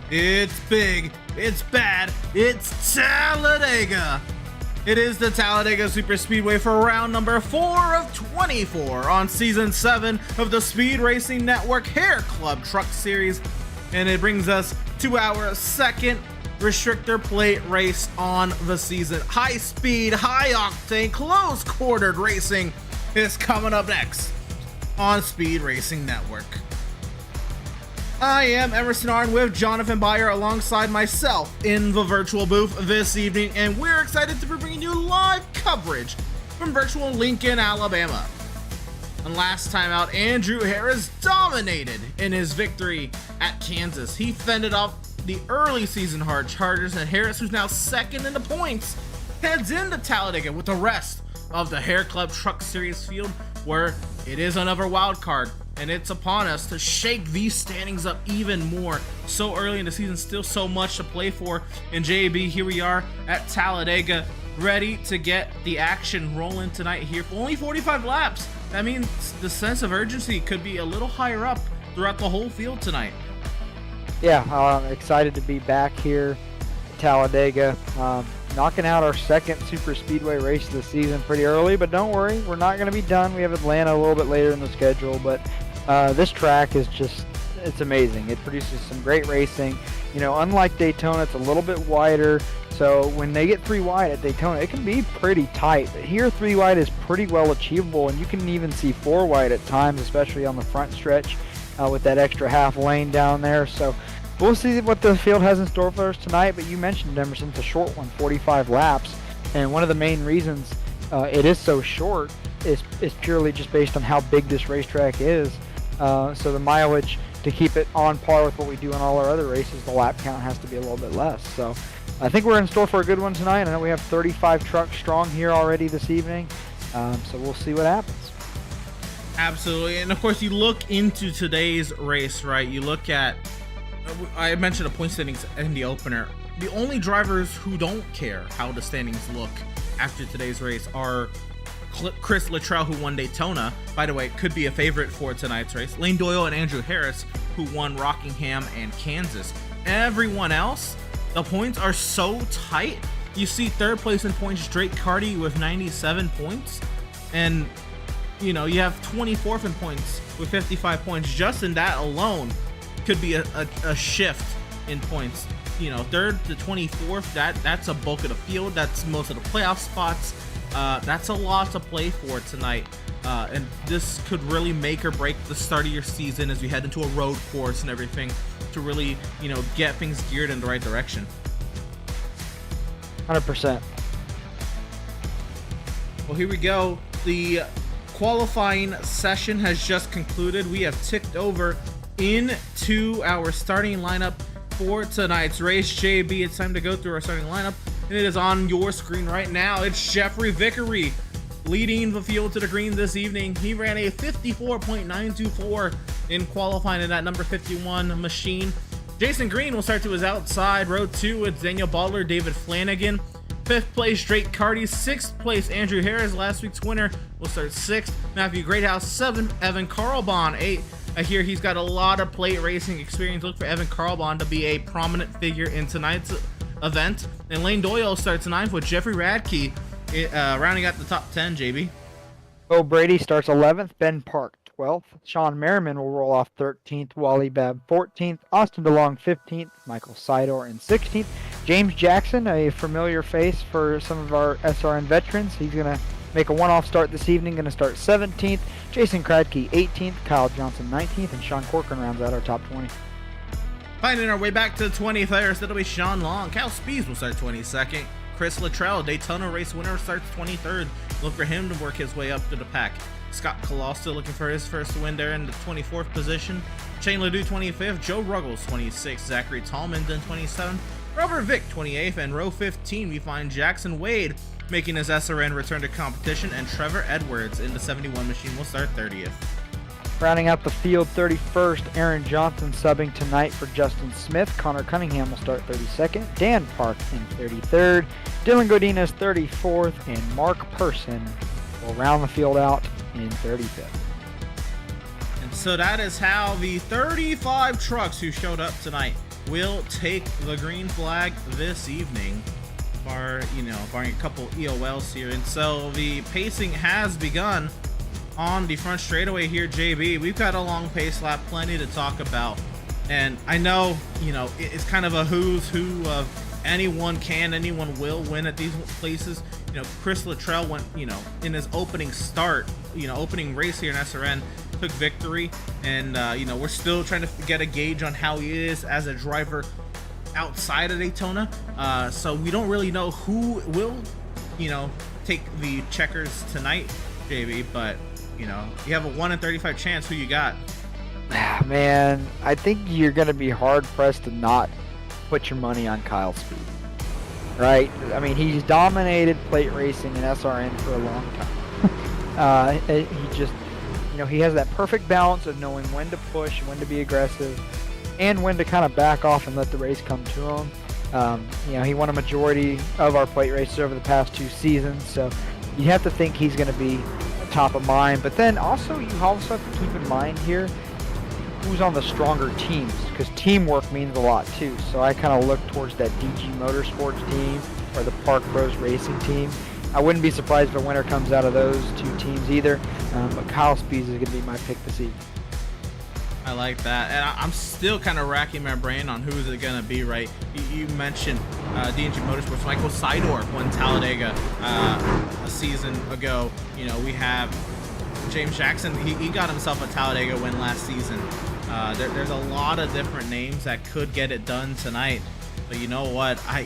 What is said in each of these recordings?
It's big, it's bad, it's Talladega. It is the Talladega Superspeedway for round number 4 of 24 on season 7 of the Speed Racing Network HairClub Truck Series, and it brings us to our second restrictor plate race on the season. High speed, high octane, close quartered racing is coming up next on Speed Racing Network. I am Emerson Arn with Jonathan Byer alongside myself in the virtual booth this evening, and we're excited to be bringing you live coverage from virtual Lincoln, Alabama. And last time out, Andrew Harris dominated in his victory at Kansas. He fended off the early season hard Chargers, and Harris, who's now second in the points, heads into Talladega with the rest of the HairClub Truck Series field, where it is another wild card. And it's upon us to shake these standings up even more. So early in the season, still so much to play for. And JB, here we are at Talladega, ready to get the action rolling tonight here. For only 45 laps, that means the sense of urgency could be a little higher up throughout the whole field tonight. Yeah, I'm excited to be back here at Talladega. Knocking out our second super speedway race of the season pretty early, but don't worry, we're not going to be done. We have Atlanta a little bit later in the schedule, but this track is it's amazing. It produces some great racing. You know, unlike Daytona, it's a little bit wider, so when they get 3 wide at Daytona, it can be pretty tight. But here, 3 wide is pretty well achievable, and you can even see 4 wide at times, especially on the front stretch with that extra half lane down there. So we'll see what the field has in store for us tonight, but you mentioned, Emerson, it's a short one, 45 laps, and one of the main reasons it is so short is purely just based on how big this racetrack is. So the mileage, to keep it on par with what we do in all our other races, the lap count has to be a little bit less. So I think we're in store for a good one tonight. I know we have 35 trucks strong here already this evening, so we'll see what happens. Absolutely, and of course you look into today's race, right? You look at, I mentioned the point standings in the opener. The only drivers who don't care how the standings look after today's race are Chris Luttrell, who won Daytona, by the way, could be a favorite for tonight's race, Lane Doyle and Andrew Harris, who won Rockingham and Kansas. Everyone else, the points are so tight. You see third place in points, Drake Carty with 97 points, and you know, you have 24th in points with 55 points. Just in that alone could be a shift in points. You know, 3rd to 24th, that's a bulk of the field. That's most of the playoff spots. That's a lot to play for tonight. And this could really make or break the start of your season as we head into a road course and everything to really, you know, get things geared in the right direction. 100%. Well, here we go. The qualifying session has just concluded. We have ticked over into our starting lineup for tonight's race. JB, it's time to go through our starting lineup, and it is on your screen right now. It's Jeffrey Vickery leading the field to the green this evening. He ran a 54.924 in qualifying in that number 51 machine. Jason Green will start to his outside. Row 2, it's Daniel Butler, David Flanagan. 5th place, Drake Carty. 6th place, Andrew Harris, last week's winner, will start 6th. Matthew Greathouse, 7th. Evan Carlbon, 8th. I hear he's got a lot of plate racing experience. Look for Evan Carlbon to be a prominent figure in tonight's event. And Lane Doyle starts 9th with Jeffrey Radke rounding out the top 10, JB. Bo Brady starts 11th. Ben Park 12th. Sean Merriman will roll off 13th. Wally Babb 14th. Austin DeLong 15th. Michael Seidor in 16th. James Jackson, a familiar face for some of our SRN veterans. He's going to make a one-off start this evening, going to start 17th. Jason Kradke 18th. Kyle Johnson 19th. And Sean Corcoran rounds out our top 20. Finding our way back to the 20th, that'll be Sean Long. Cal Spees will start 22nd. Chris Luttrell, Daytona race winner, starts 23rd. Look for him to work his way up to the pack. Scott Colosta looking for his first win there in the 24th position. Shane Ledoux 25th. Joe Ruggles 26th. Zachary Tallman then 27th. Robert Vick 28th. And row 15 we find Jackson Wade making his SRN return to competition, and Trevor Edwards in the 71 machine will start 30th. Rounding out the field, 31st, Aaron Johnson subbing tonight for Justin Smith. Connor Cunningham will start 32nd. Dan Park in 33rd. Dylan Godinez 34th. And Mark Person will round the field out in 35th. And so that is how the 35 trucks who showed up tonight will take the green flag this evening, barring a couple EOLs here. And so the pacing has begun on the front straightaway here, JB. We've got a long pace lap, plenty to talk about. And I know, it's kind of a who's who of anyone will win at these places. Chris Luttrell went, in his opening start, opening race here in SRN, took victory. And, we're still trying to get a gauge on how he is as a driver outside of Daytona. So we don't really know who will, take the checkers tonight, JB. But, you have a 1 in 35 chance. Who you got? Man, I think you're going to be hard-pressed to not put your money on Kyle Speed, right? I mean, he's dominated plate racing in SRN for a long time. He just, he has that perfect balance of knowing when to push, when to be aggressive, and when to kind of back off and let the race come to him. He won a majority of our plate races over the past 2 seasons, so you have to think he's going to be top of mind. But then also, you also have to keep in mind here who's on the stronger teams, because teamwork means a lot too. So I kind of look towards that DG Motorsports team or the Park Pros Racing team. I wouldn't be surprised if a winner comes out of those 2 teams either. But Kyle Speeds is going to be my pick this evening. I like that, and I'm still kind of racking my brain on who's it gonna be. Right? You mentioned DG Motorsports. Michael Seidorf won Talladega a season ago. We have James Jackson. He got himself a Talladega win last season. There's a lot of different names that could get it done tonight. But you know what? I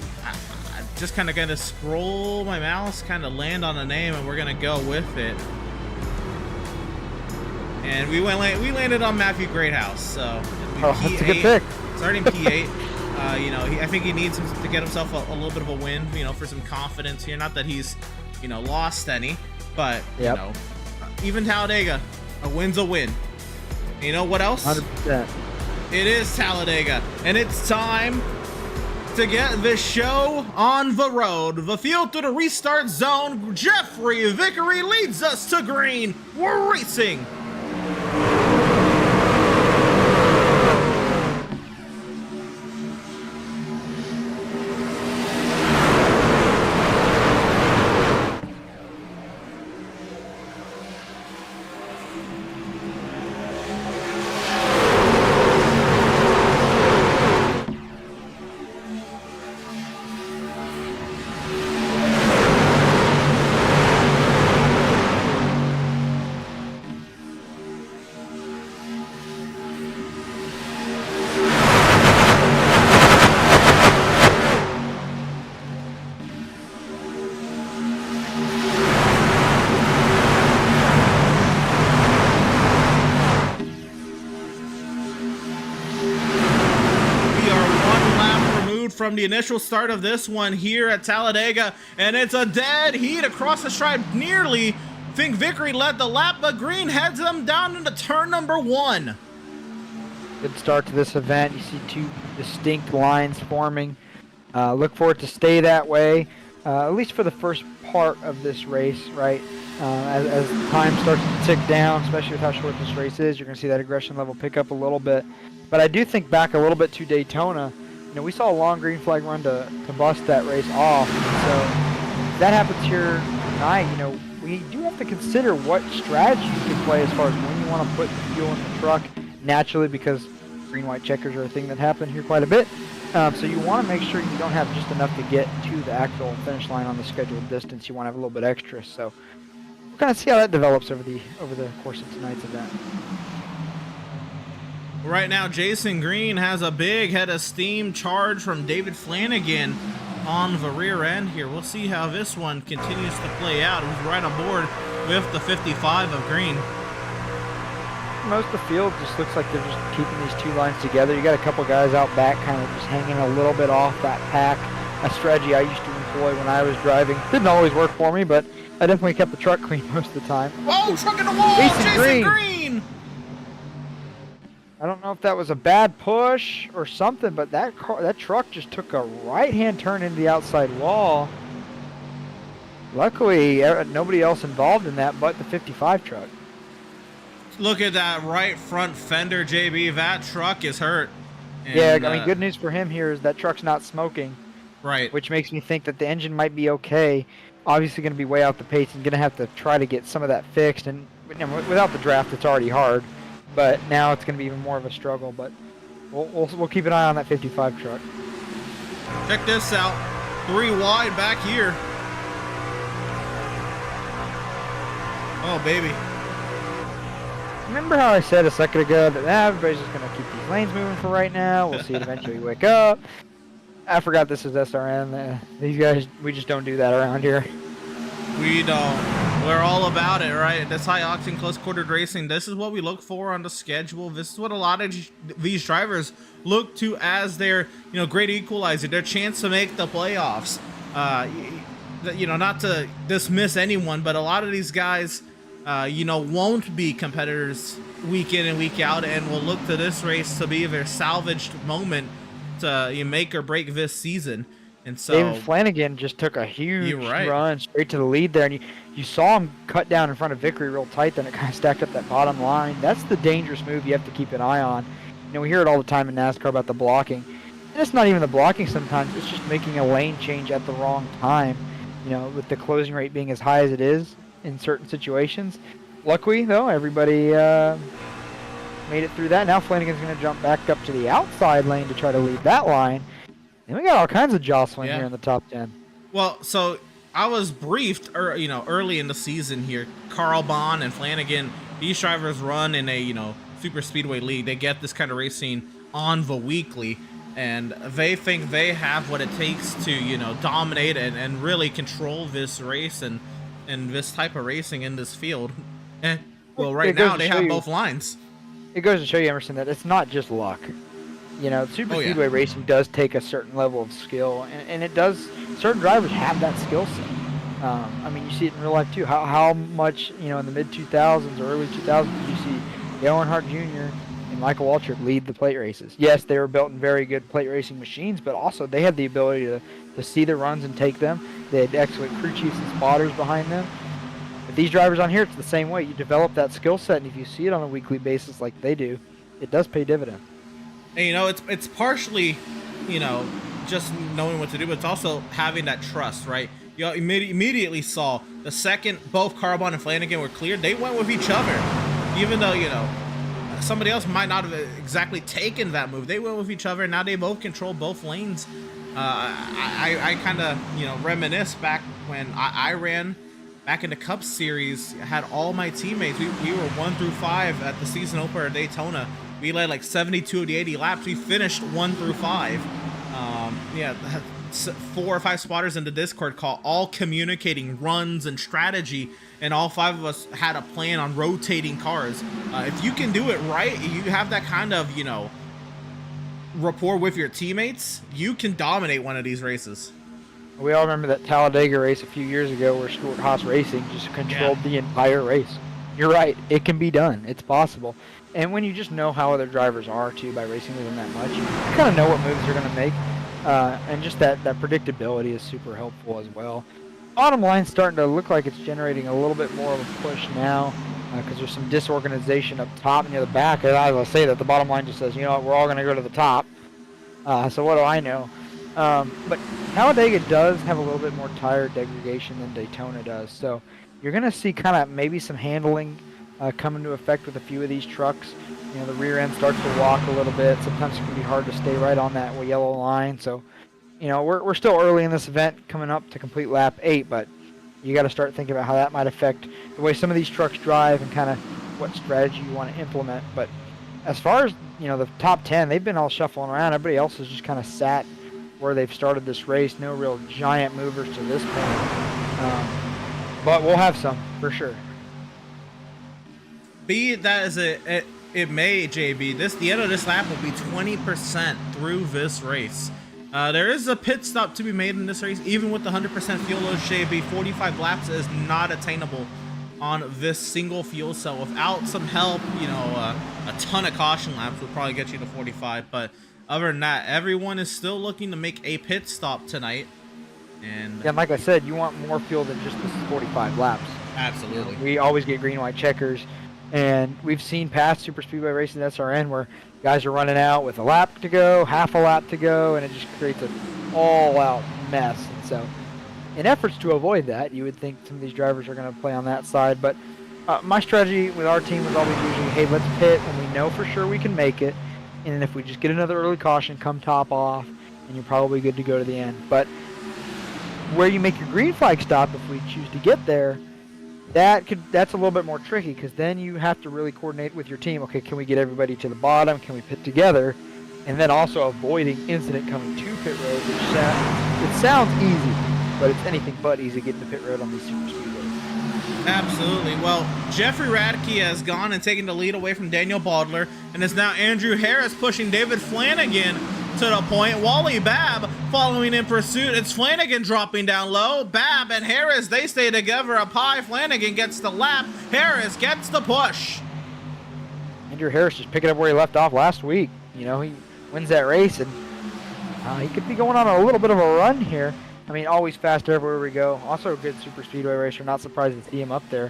just kind of gonna scroll my mouse, kind of land on a name, and we're gonna go with it. And we landed on Matthew Greathouse. So that's a good pick. Starting P8. I think he needs to get himself a little bit of a win. For some confidence here. Not that he's lost any, but even Talladega, a win's a win. You know what else? 100%. It is Talladega, and it's time to get the show on the road. The field to the restart zone. Jeffrey Vickery leads us to green. We're racing. From the initial start of this one here at Talladega, and it's a dead heat across the stripe. Nearly think Vickery led the lap, but Green heads them down into turn number 1. Good start to this event. You see 2 distinct lines forming. Look for it to stay that way, at least for the first part of this race, right? As time starts to tick down, especially with how short this race is, you're going to see that aggression level pick up a little bit. But I do think back a little bit to Daytona. We saw a long green flag run to bust that race off. So if that happens here tonight, we do have to consider what strategy you can play as far as when you want to put the fuel in the truck naturally, because green-white checkers are a thing that happen here quite a bit. So you want to make sure you don't have just enough to get to the actual finish line on the scheduled distance. You want to have a little bit extra. So we'll kind of see how that develops over the course of tonight's event. Right now, Jason Green has a big head of steam charge from David Flanagan on the rear end here. We'll see how this one continues to play out. Who's right aboard with the 55 of Green. Most of the field just looks like they're just keeping these 2 lines together. You got a couple guys out back kind of just hanging a little bit off that pack. A strategy I used to employ when I was driving. Didn't always work for me, but I definitely kept the truck clean most of the time. Oh, truck in the wall! Jason Green! I don't know if that was a bad push or something, but that truck just took a right-hand turn into the outside wall. Luckily, nobody else involved in that but the 55 truck. Look at that right front fender, JB. That truck is hurt. Yeah, And, I mean, good news for him here is that truck's not smoking, right. which makes me think that the engine might be okay. Obviously going to be way out the pace and going to have to try to get some of that fixed. And without the draft, it's already hard. But now it's going to be even more of a struggle. But we'll keep an eye on that 55 truck. Check this out. 3 wide back here. Oh, baby. Remember how I said a second ago that everybody's just going to keep these lanes moving for right now? We'll see it eventually wake up. I forgot this is SRN. These guys, we just don't do that around here. We don't. We're all about it, right? This high octane, close quartered racing. This is what we look for on the schedule. This is what a lot of these drivers look to as their, great equalizer, their chance to make the playoffs. Not to dismiss anyone, but a lot of these guys, won't be competitors week in and week out, and will look to this race to be their salvaged moment to make or break this season. And so David Flanagan just took a huge run straight to the lead there, and you saw him cut down in front of Vickery real tight, then it kind of stacked up that bottom line. That's the dangerous move you have to keep an eye on. We hear it all the time in NASCAR about the blocking, and it's not even the blocking sometimes, it's just making a lane change at the wrong time, with the closing rate being as high as it is in certain situations. Luckily, though, everybody made it through that. Now Flanagan's going to jump back up to the outside lane to try to lead that line. And we got all kinds of jostling here in the top 10. Well, so I was briefed, early in the season here. Carl Bond and Flanagan, these drivers run in a, super speedway league. They get this kind of racing on the weekly, and they think they have what it takes to, dominate and really control this race and this type of racing in this field. Well, right now they have both lines. It goes to show you, Emerson, that it's not just luck. Super speedway racing does take a certain level of skill, and it does. Certain drivers have that skill set. You see it in real life too. How much, in the mid 2000s or early 2000s, did you see Dale Earnhardt Jr. and Michael Waltrip lead the plate races? Yes, they were built in very good plate racing machines, but also they had the ability to see the runs and take them. They had excellent crew chiefs and spotters behind them. But these drivers on here, it's the same way. You develop that skill set, and if you see it on a weekly basis like they do, it does pay dividends. And, it's partially, just knowing what to do, but it's also having that trust, right? You immediately saw the second both Carbon and Flanagan were cleared, they went with each other. Even though, somebody else might not have exactly taken that move, they went with each other, and now they both control both lanes. I kind of, reminisce back when I ran back in the Cup Series. I had all my teammates. We were 1 through 5 at the season opener at Daytona. We led like 72 of the 80 laps. We finished 1 through 5. 4 or 5 spotters in the Discord call, all communicating runs and strategy, and all 5 of us had a plan on rotating cars. If you can do it right, you have that kind of, rapport with your teammates, you can dominate one of these races. We all remember that Talladega race a few years ago where Stuart Haas Racing just controlled the entire race. You're right. It can be done. It's possible. And when you just know how other drivers are, too, by racing with them that much, you kind of know what moves they're going to make. And just that predictability is super helpful as well. Bottom line's starting to look like it's generating a little bit more of a push now because there's some disorganization up top and near the back. And I will say that the bottom line just says, we're all going to go to the top. So what do I know? But Talladega does have a little bit more tire degradation than Daytona does. So you're going to see kind of maybe some handling come into effect with a few of these trucks. The rear end starts to walk a little bit. Sometimes it can be hard to stay right on that yellow line. So, we're still early in this event, coming up to complete lap 8, but you got to start thinking about how that might affect the way some of these trucks drive and kind of what strategy you want to implement. But as far as, the top 10, they've been all shuffling around. Everybody else has just kind of sat where they've started this race. No real giant movers to this point. But we'll have some, for sure. Be that as it may, JB, the end of this lap will be 20% through this race. There is a pit stop to be made in this race. Even with the 100% fuel load, JB, 45 laps is not attainable on this single fuel cell. Without some help, a ton of caution laps will probably get you to 45. But other than that, everyone is still looking to make a pit stop tonight. And like I said, you want more fuel than just this 45 laps. Absolutely. We always get green, white checkers. And we've seen past super speedway races at SRN where guys are running out with a lap to go, half a lap to go, and it just creates an all-out mess. And so in efforts to avoid that, you would think some of these drivers are going to play on that side. But my strategy with our team was always usually, hey, let's pit when we know for sure we can make it. And if we just get another early caution, come top off, and you're probably good to go to the end. But where you make your green flag stop, if we choose to get there, that's a little bit more tricky, because then you have to really coordinate with your team. Okay, can we get everybody to the bottom? Can we pit together? And then also avoiding incident coming to pit road, which it sounds easy, but it's anything but easy getting to pit road on these super speedways. Absolutely. Well, Jeffrey Radke has gone and taken the lead away from Daniel Baldler, and it's now Andrew Harris pushing David Flanagan to the point. Wally Babb following in pursuit. It's Flanagan dropping down low. Babb and Harris, they stay together up high. Flanagan gets the lap. Harris gets the push. Andrew Harris just picking up where he left off last week. You know, he wins that race, and he could be going on a little bit of a run here. I mean, always fast everywhere we go. Also a good super speedway racer. Not surprised to see him up there.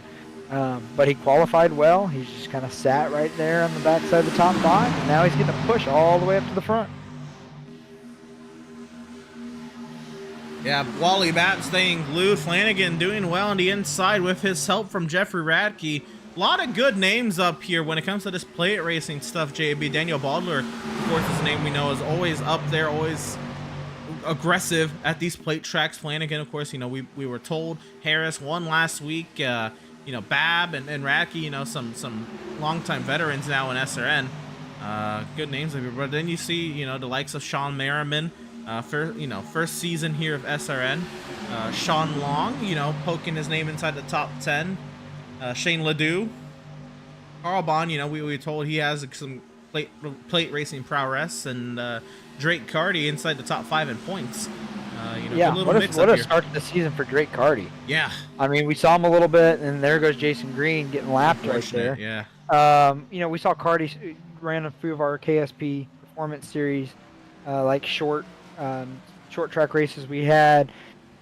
But he qualified well. He's just kind of sat right there on the backside of the top 5, and now he's getting a push all the way up to the front. Yeah, Wally Babb staying glued. Flanagan doing well on the inside with his help from Jeffrey Radke. A lot of good names up here when it comes to this plate racing stuff, JB. Daniel Baldler, of course, is a name we know is always up there, always aggressive at these plate tracks. Flanagan, of course, you know, we were told. Harris won last week. You know, Babb and Radke, you know, some longtime veterans now in SRN. Good names up here. But then you see, you know, the likes of Sean Merriman. First season here of SRN. Sean Long, you know, poking his name inside the top 10. Shane Ledoux. Carl Bond, you know, we were told he has some plate racing prowess. And Drake Carty inside the top 5 in points. Yeah, what a start to the season for Drake Carty. Yeah. I mean, we saw him a little bit, and there goes Jason Green getting lapped right there. Yeah. You know, we saw Carty ran a few of our KSP Performance Series, like short track races we had,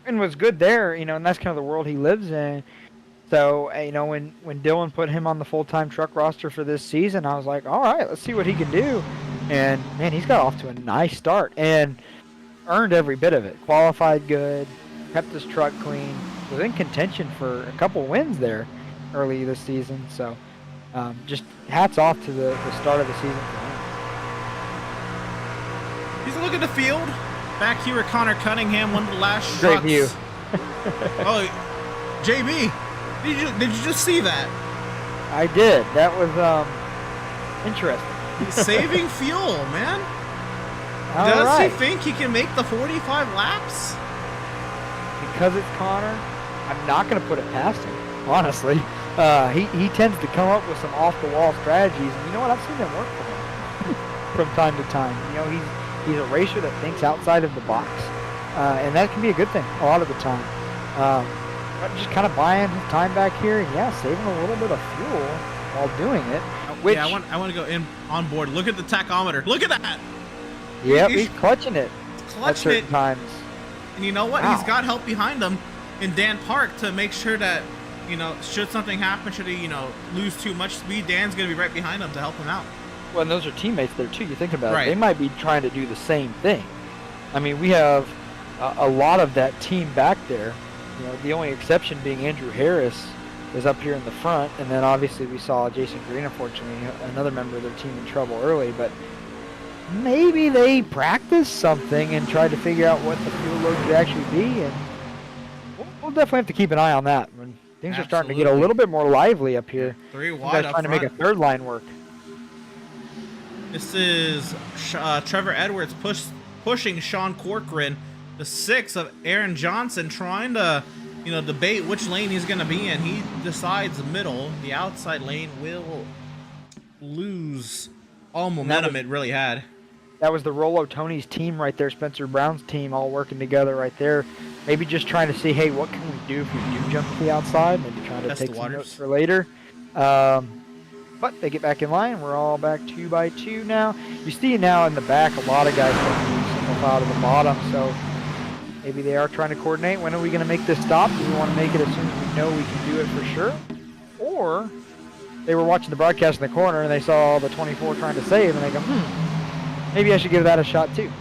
and was good there, you know, and that's kind of the world he lives in. So, you know, when Dylan put him on the full-time truck roster for this season, I was like, all right, let's see what he can do. And, man, he's got off to a nice start and earned every bit of it. Qualified good, kept his truck clean, was in contention for a couple wins there early this season. So, just hats off to the start of the season for him. He's a look at the field. Back here at Connor Cunningham, one of the last shots. Great view. Oh, JB, did you just see that? I did. That was interesting. He's saving fuel, man. All Does right. he think he can make the 45 laps? Because it's Connor, I'm not going to put it past him, honestly. He tends to come up with some off-the-wall strategies, and you know what? I've seen them work for him from time to time. You know, he's a racer that thinks outside of the box, and that can be a good thing a lot of the time. But just kind of buying his time back here, and yeah, saving a little bit of fuel while doing it. Which, yeah, I want to go in on board. Look at the tachometer. Look at that. Yep, he's clutching it Clutching at certain it. times. And you know what? Wow. He's got help behind him in Dan Park to make sure that, you know, should something happen, should he, you know, lose too much speed, Dan's going to be right behind him to help him out. Well, and those are teammates there, too. You think about Right. it. They might be trying to do the same thing. I mean, we have a lot of that team back there. You know, the only exception being Andrew Harris is up here in the front. And then, obviously, we saw Jason Green, unfortunately, another member of their team in trouble early. But maybe they practiced something and tried to figure out what the fuel load could actually be. And we'll definitely have to keep an eye on that. When things are starting to get a little bit more lively up here. 3 wide up trying to make a third line work. This is Trevor Edwards pushing Sean Corcoran, the 6 of Aaron Johnson, trying to, you know, debate which lane he's going to be in. He decides middle. The outside lane will lose all momentum it really had. That was the Rolo Tony's team right there, Spencer Brown's team, all working together right there. Maybe just trying to see, hey, what can we do if we do jump to the outside? Maybe trying to take some notes for later. But they get back in line. We're all back 2 by 2 now. You see now in the back a lot of guys single file to the bottom, so maybe they are trying to coordinate. When are we going to make this stop? Do we want to make it as soon as we know we can do it for sure? Or they were watching the broadcast in the corner and they saw the 24 trying to save, and they go, maybe I should give that a shot too.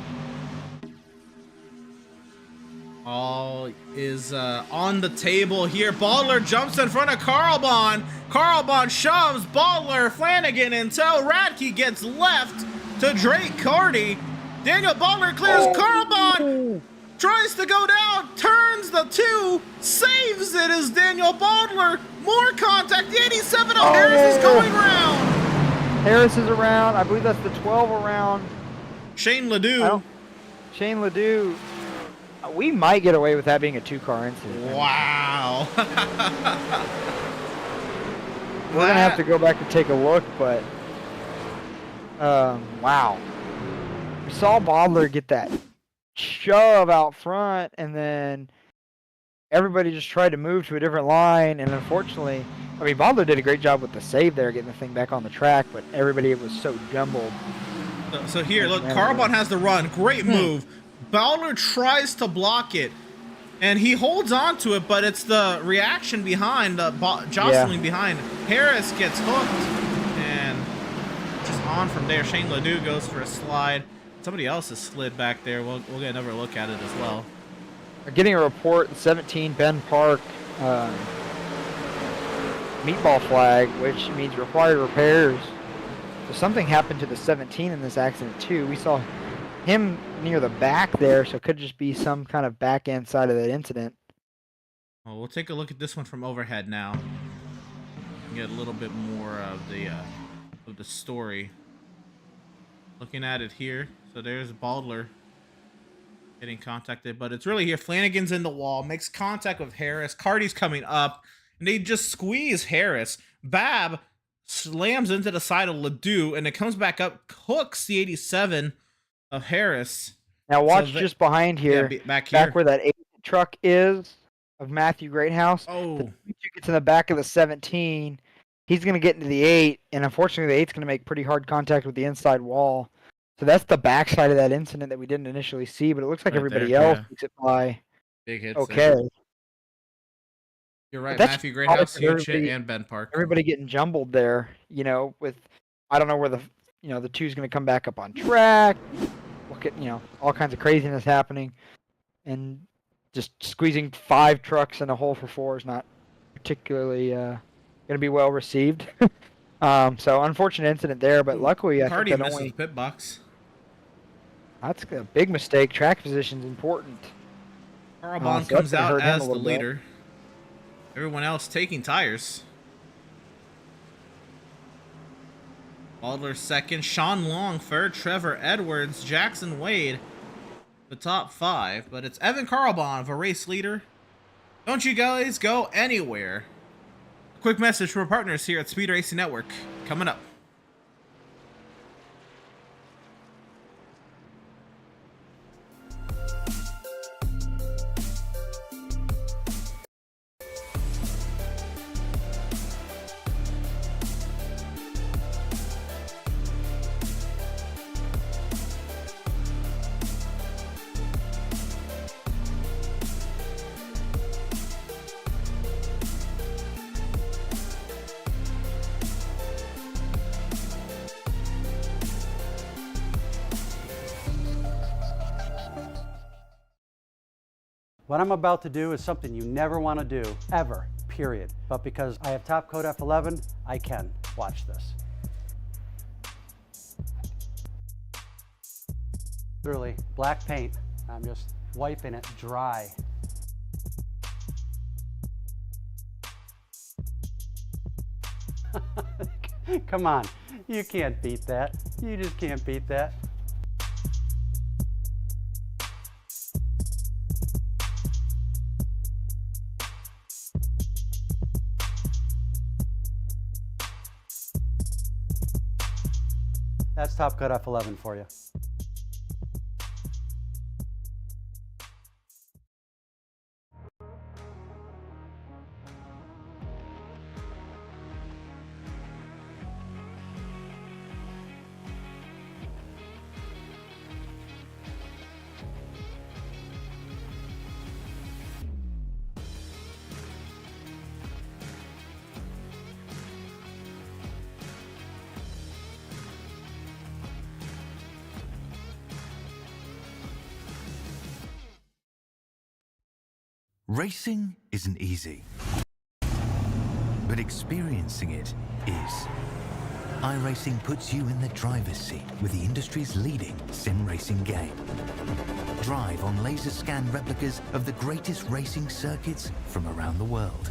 All is on the table here. Baldler jumps in front of Carlbon. Carlbon shoves Baldler, Flanagan in tow. Radke gets left to Drake Carty. Daniel Baldler clears Carlbon. Tries to go down, turns the 2, saves it as Daniel Baldler. More contact. The 87 of Harris is going round. Harris is around. I believe that's the 12 around. Shane Ledoux. Shane Ledoux. We might get away with that being a 2-car incident. Wow. We're going to have to go back and take a look, but wow. We saw Baldler get that shove out front, and then everybody just tried to move to a different line, and unfortunately, I mean, Baldler did a great job with the save there, getting the thing back on the track, but everybody was so jumbled. So here, look, Carbon has the run. Great move. Baldler tries to block it, and he holds on to it, but it's the reaction behind, jostling behind. Harris gets hooked, and just on from there. Shane Ledoux goes for a slide. Somebody else has slid back there. We'll get another look at it as well. We're getting a report, 17 Ben Park meatball flag, which means required repairs. So something happened to the 17 in this accident too. We saw him near the back there, so it could just be some kind of back end side of that incident. Well, we'll take a look at this one from overhead now. Get a little bit more of the story. Looking at it here, so there's Baldler getting contacted, but it's really here. Flanagan's in the wall, makes contact with Harris. Carty's coming up, and they just squeeze Harris. Bab slams into the side of Ledoux, and it comes back up, hooks the 87 of Harris. Now watch just behind here, back where that 8 truck is of Matthew Greathouse. Oh, the 22 gets in the back of the 17. He's going to get into the 8, and unfortunately the 8's going to make pretty hard contact with the inside wall. So that's the backside of that incident that we didn't initially see, but it looks like everybody else makes it by big hits. Okay. There. You're right, Matthew Greathouse, huge hit, and Ben Park. Everybody getting jumbled there, you know, with, I don't know where the 2's going to come back up on track. Look at, all kinds of craziness happening. And just squeezing 5 trucks in a hole for 4 is not particularly going to be well received. So unfortunate incident there, but luckily I think that misses the pit box. That's a big mistake. Track position's important. Carlbon comes out as the leader. Everyone else taking tires. Baldler second, Sean Long third, Trevor Edwards, Jackson Wade, the top 5. But it's Evan Carlbon, the race leader. Don't you guys go anywhere. A quick message from our partners here at Speed Racing Network coming up. What I'm about to do is something you never want to do, ever, period. But because I have top coat F11, I can. Watch this. Literally, black paint. I'm just wiping it dry. Come on, you can't beat that. You just can't beat that. That's top cut F11 for you. Racing isn't easy, but experiencing it is. iRacing puts you in the driver's seat with the industry's leading sim racing game. Drive on laser scan replicas of the greatest racing circuits from around the world.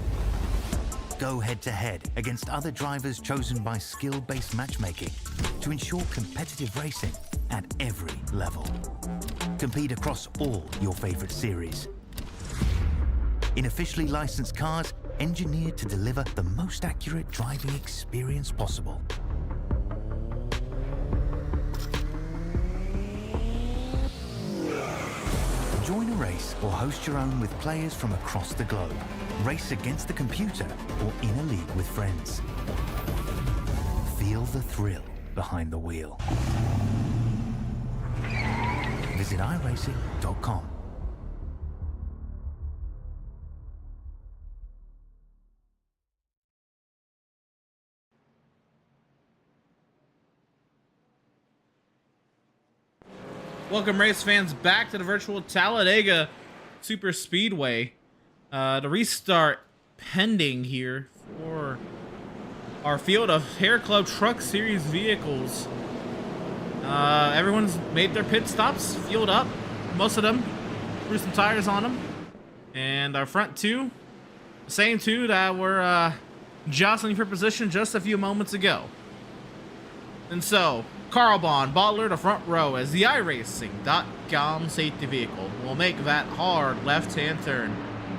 Go head-to-head against other drivers chosen by skill-based matchmaking to ensure competitive racing at every level. Compete across all your favorite series. In officially licensed cars, engineered to deliver the most accurate driving experience possible. Join a race or host your own with players from across the globe. Race against the computer or in a league with friends. Feel the thrill behind the wheel. Visit iRacing.com. Welcome, race fans, back to the virtual Talladega Super Speedway. The restart pending here for our field of HairClub Truck Series vehicles. Everyone's made their pit stops, fueled up, most of them, threw some tires on them. And our front two, the same two that were jostling for position just a few moments ago. And so, Carl Bond, bottler to front row as the iRacing.com safety vehicle will make that hard left-hand turn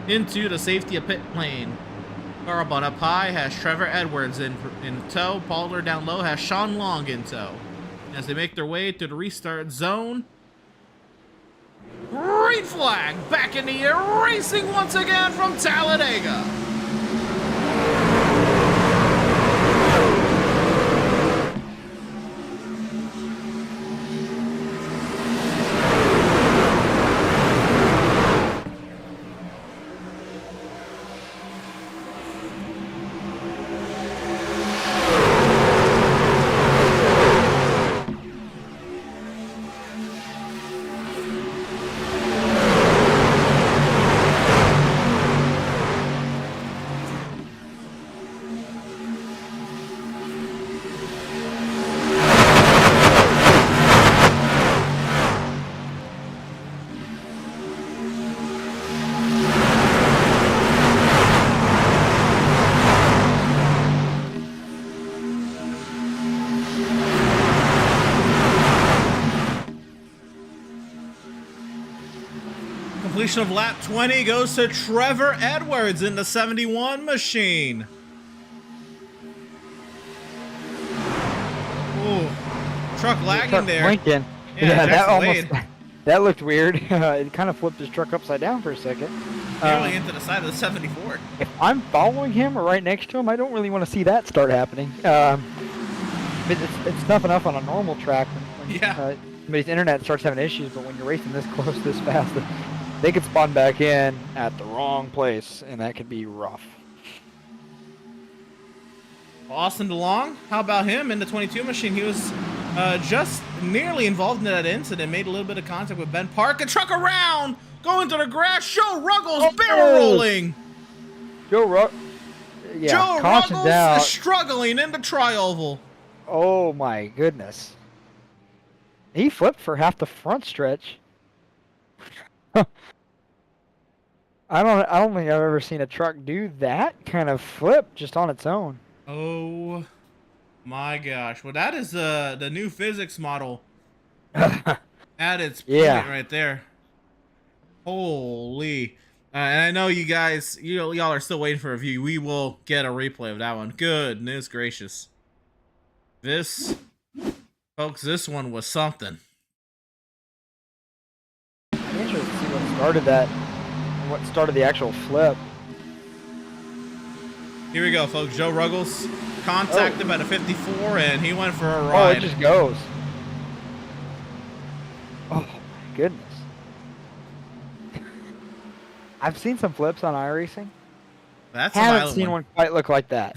into the safety of pit lane. Carl Bond up high has Trevor Edwards in tow. Bottler down low has Sean Long in tow. As they make their way to the restart zone. Green flag back in the air, racing once again from Talladega. Completion of lap 20 goes to Trevor Edwards in the 71 machine. Ooh, truck lagging there. Blinking. Yeah, that almost delayed. that looked weird. It kind of flipped his truck upside down for a second. Nearly into the side of the 74. If I'm following him or right next to him, I don't really want to see that start happening. But it's tough enough on a normal track when Yeah. somebody's internet starts having issues, but when you're racing this close, this fast, they could spawn back in at the wrong place, and that could be rough. Austin DeLong, how about him in the 22 machine? He was just nearly involved in that incident, made a little bit of contact with Ben Park, and truck around, going to the grass. Joe Ruggles barrel rolling. Joe Ruggles out. is struggling in the tri-oval. Oh my goodness. He flipped for half the front stretch. I don't think I've ever seen a truck do that kind of flip just on its own. Oh my gosh. Well, that is the new physics model at its point right there. Holy. And I know you guys, y'all are still waiting for a review. We will get a replay of that one. Goodness gracious. This, folks, this one was something. I'm interested to see what started the actual flip. Here we go, folks. Joe Ruggles contacted by the 54, and he went for a ride. Oh, it just goes. Oh, my goodness. I've seen some flips on iRacing. That's a haven't violent seen one quite look like that.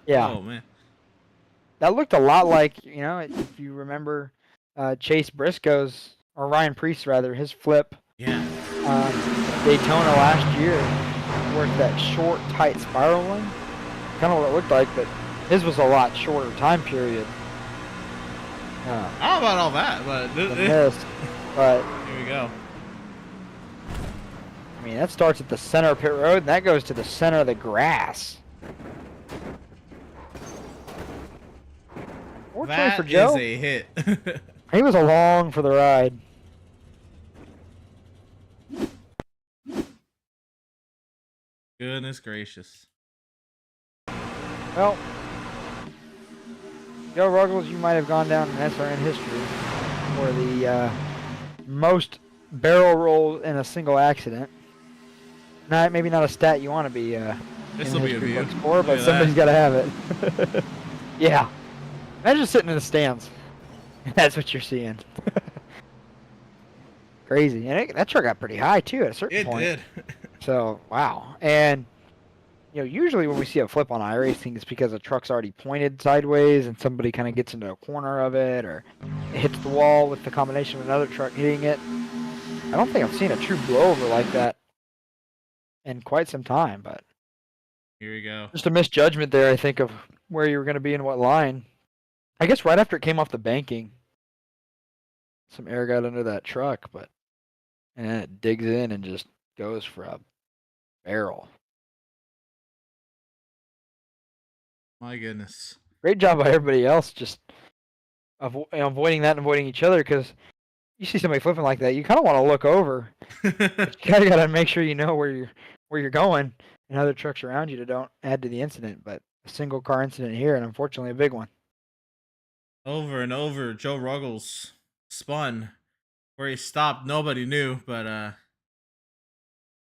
Yeah. Oh, man. That looked a lot like, if you remember Chase Briscoe's, or Ryan Priest rather, his flip. Yeah. Daytona last year, worked that short, tight spiral lane. Kind of what it looked like, but his was a lot shorter time period. I don't know about all that, but but here we go. I mean, that starts at the center of pit road, and that goes to the center of the grass. Fortunately That for Joe, is a hit. he was along for the ride. Goodness gracious. Well, Joe Ruggles, you might have gone down in SRN history for the most barrel rolls in a single accident. Maybe not a stat you want to be This will be a view. For, but somebody's got to have it. Yeah. Imagine sitting in the stands. That's what you're seeing. Crazy. And that truck got pretty high, too, at a certain point. It did. So, wow. And, you know, usually when we see a flip on iRacing, it's because the truck's already pointed sideways and somebody kind of gets into a corner of it, or it hits the wall with the combination of another truck hitting it. I don't think I've seen a true blowover like that in quite some time, but Here we go. just a misjudgment there, I think, of where you were going to be in what line. I guess right after it came off the banking, some air got under that truck, and then it digs in and just goes for a barrel. My goodness. Great job by everybody else, just avoiding that and avoiding each other, because you see somebody flipping like that, you kind of want to look over. You kind of got to make sure you know where you're going and other trucks around you to don't add to the incident. But a single car incident here, and unfortunately a big one. Over and over, Joe Ruggles spun. Where he stopped, nobody knew, but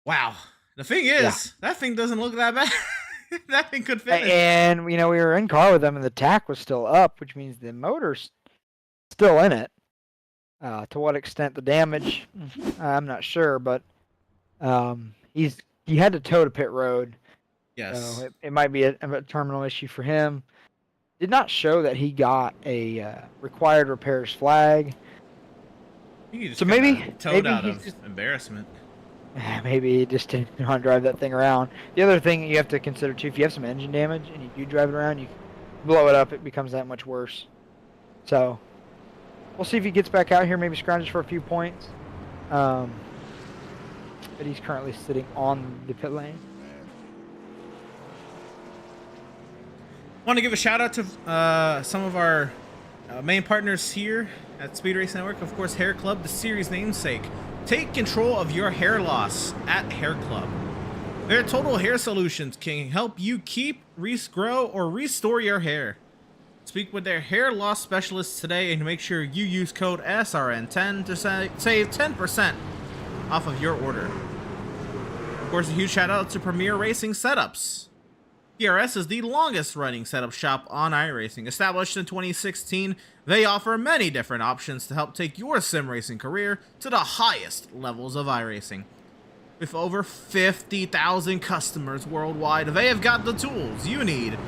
wow. The thing is, that thing doesn't look that bad. That thing could finish. And, you know, we were in car with them, and the tack was still up, which means the motor's still in it. To what extent the damage, I'm not sure, but he had to tow to pit road. Yes. So it might be a terminal issue for him. Did not show that he got a required repairs flag. Just So maybe towed out of embarrassment. Maybe he just didn't want to drive that thing around. The other thing you have to consider too, if you have some engine damage and you do drive it around, you blow it up, it becomes that much worse. So we'll see if he gets back out here, maybe scrounges for a few points. But he's currently sitting on the pit lane. Want to give a shout out to some of our main partners here at Speed Race Network. Of course, HairClub, the series namesake. Take control of your hair loss at HairClub. Their total hair solutions can help you keep, regrow, or restore your hair. Speak with their hair loss specialists today and make sure you use code SRN10 to save 10% off of your order. Of course, a huge shout out to Premier Racing Setups. PRS is the longest running setup shop on iRacing. Established in 2016, they offer many different options to help take your sim racing career to the highest levels of iRacing. With over 50,000 customers worldwide, they have got the tools you need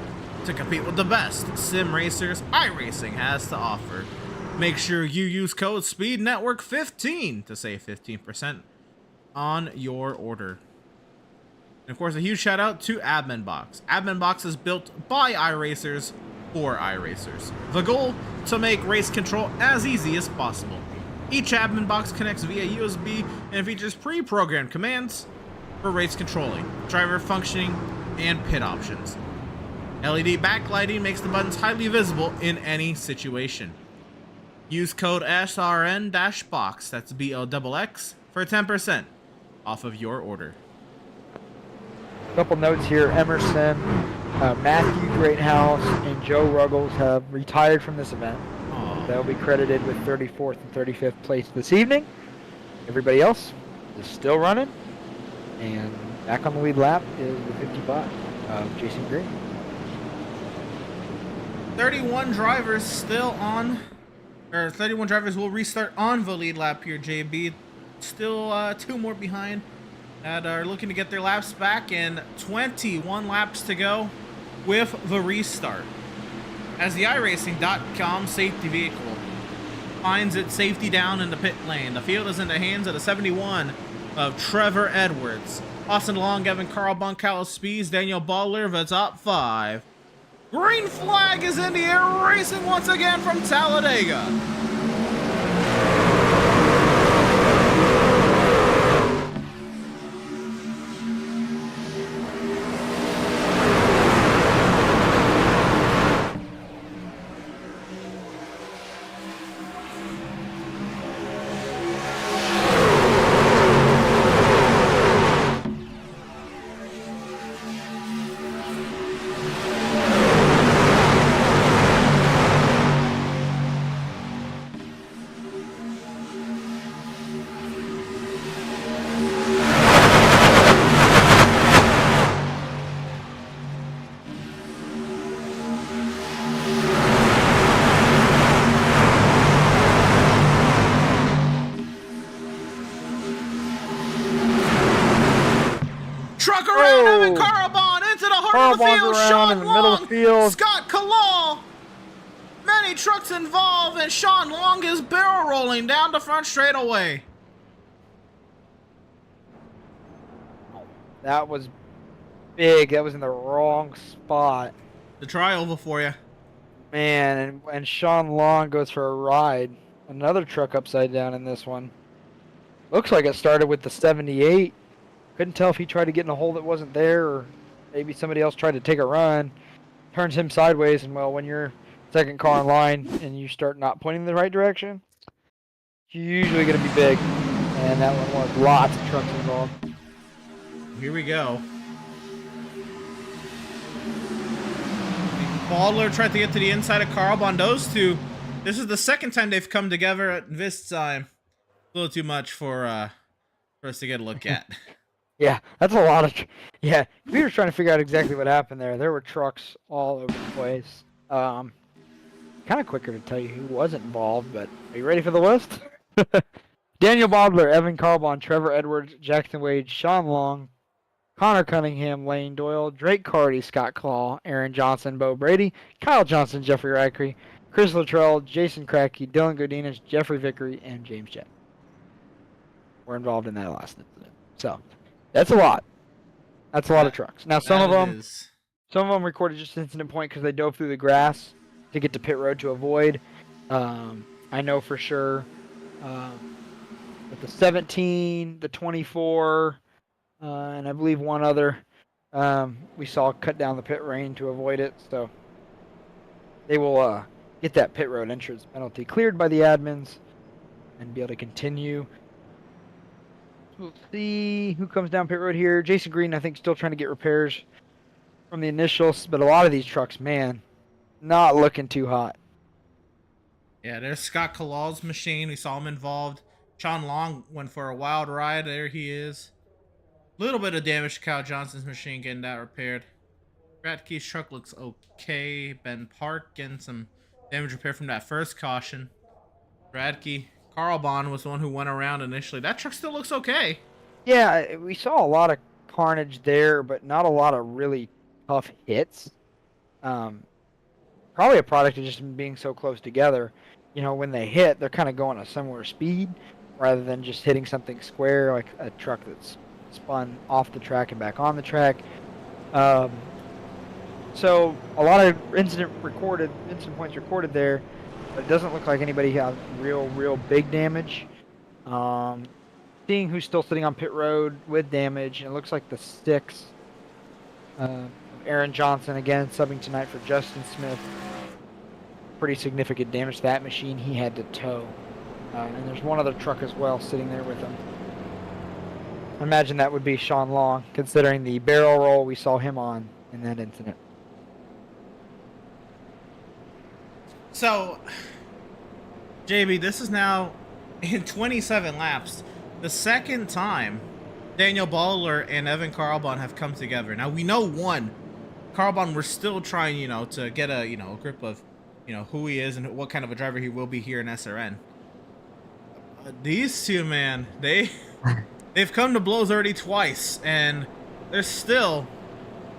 to compete with the best sim racers iRacing has to offer. Make sure you use code SPEEDNETWORK15 to save 15% on your order. And of course, a huge shout out to Admin Box. Admin Box is built by iRacers for iRacers. The goal, to make race control as easy as possible. Each Admin Box connects via USB and features pre-programmed commands for race controlling, driver functioning, and pit options. LED backlighting makes the buttons highly visible in any situation. Use code SRN-BOX, that's BOXX, for 10% off of your order. Couple notes here. Emerson, Matthew Greathouse, and Joe Ruggles have retired from this event. They'll be credited with 34th and 35th place this evening. Everybody else is still running. And back on the lead lap is the 55 of Jason Green. 31 drivers still on, or 31 drivers will restart on the lead lap here, JB. Still 2 more behind that are looking to get their laps back, and 21 laps to go with the restart. As the iRacing.com safety vehicle finds its safety down in the pit lane, the field is in the hands of the 71 of Trevor Edwards. Austin Long, Evan Carlbon, Carlos Speeds, Daniel Baller, the top 5. Green flag is in the air, racing once again from Talladega. Truck around Evan Carlbon into the heart of the field. Sean Long, Scott Kalal. Many trucks involved, and Sean Long is barrel rolling down the front straightaway. That was big. That was in the wrong spot. The tri-oval for you. Man, and Sean Long goes for a ride. Another truck upside down in this one. Looks like it started with the 78. Couldn't tell if he tried to get in a hole that wasn't there, or maybe somebody else tried to take a run. Turns him sideways, and well, when you're second car in line and you start not pointing in the right direction, you're usually going to be big. And that one was lots of trucks involved. Here we go. Baldler tried to get to the inside of Carlbon. Those two, this is the second time they've come together at this time. A little too much for us to get a look at. Yeah, that's a lot of... Yeah, we were trying to figure out exactly what happened there. There were trucks all over the place. Kind of quicker to tell you who wasn't involved, but are you ready for the list? Daniel Bodler, Evan Carlbon, Trevor Edwards, Jackson Wade, Sean Long, Connor Cunningham, Lane Doyle, Drake Carty, Scott Claw, Aaron Johnson, Bo Brady, Kyle Johnson, Jeffrey Rackery, Chris Luttrell, Jason Crackey, Dylan Godinez, Jeffrey Vickery, and James Jett were involved in that last incident. So... that's a lot. That's a lot of trucks. Now, some of them recorded just incident point because they dove through the grass to get to pit road to avoid. I know for sure with the 17, the 24, and I believe one other, we saw cut down the pit lane to avoid it. So they will get that pit road entrance penalty cleared by the admins and be able to continue. We'll see who comes down pit road here. Jason Green, I think, still trying to get repairs from the initials, but a lot of these trucks, man, not looking too hot. Yeah, there's Scott Kalal's machine. We saw him involved. Sean Long went for a wild ride. There he is. Little bit of damage to Kyle Johnson's machine, getting that repaired. Radke's truck looks okay. Ben Park getting some damage repair from that first caution. Radke. Carlbon was the one who went around initially. That truck still looks okay. Yeah, we saw a lot of carnage there, but not a lot of really tough hits. Probably a product of just being so close together. You know, when they hit, they're kind of going a similar speed rather than just hitting something square like a truck that's spun off the track and back on the track. So a lot of incident points recorded there. But it doesn't look like anybody had real big damage. Seeing who's still sitting on pit road with damage, and it looks like the 6. Aaron Johnson again subbing tonight for Justin Smith. Pretty significant damage to that machine he had to tow. And there's one other truck as well sitting there with him. I imagine that would be Sean Long, considering the barrel roll we saw him on in that incident. So, JB, this is now in 27 laps, the second time Daniel Baller and Evan Carlbon have come together. Now, we know Carlbon, we're still trying, to get a, grip of, who he is and what kind of a driver he will be here in SRN. These two, man, they've come to blows already twice, and there's still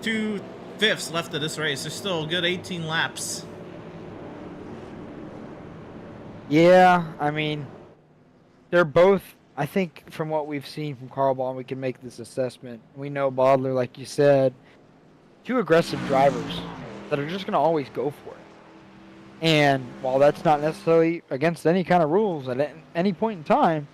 2/5 left of this race. There's still a good 18 laps. Yeah, I mean, they're both, I think from what we've seen from Carl Ball, we can make this assessment. We know Bodler, like you said, two aggressive drivers that are just going to always go for it. And while that's not necessarily against any kind of rules at any point in time,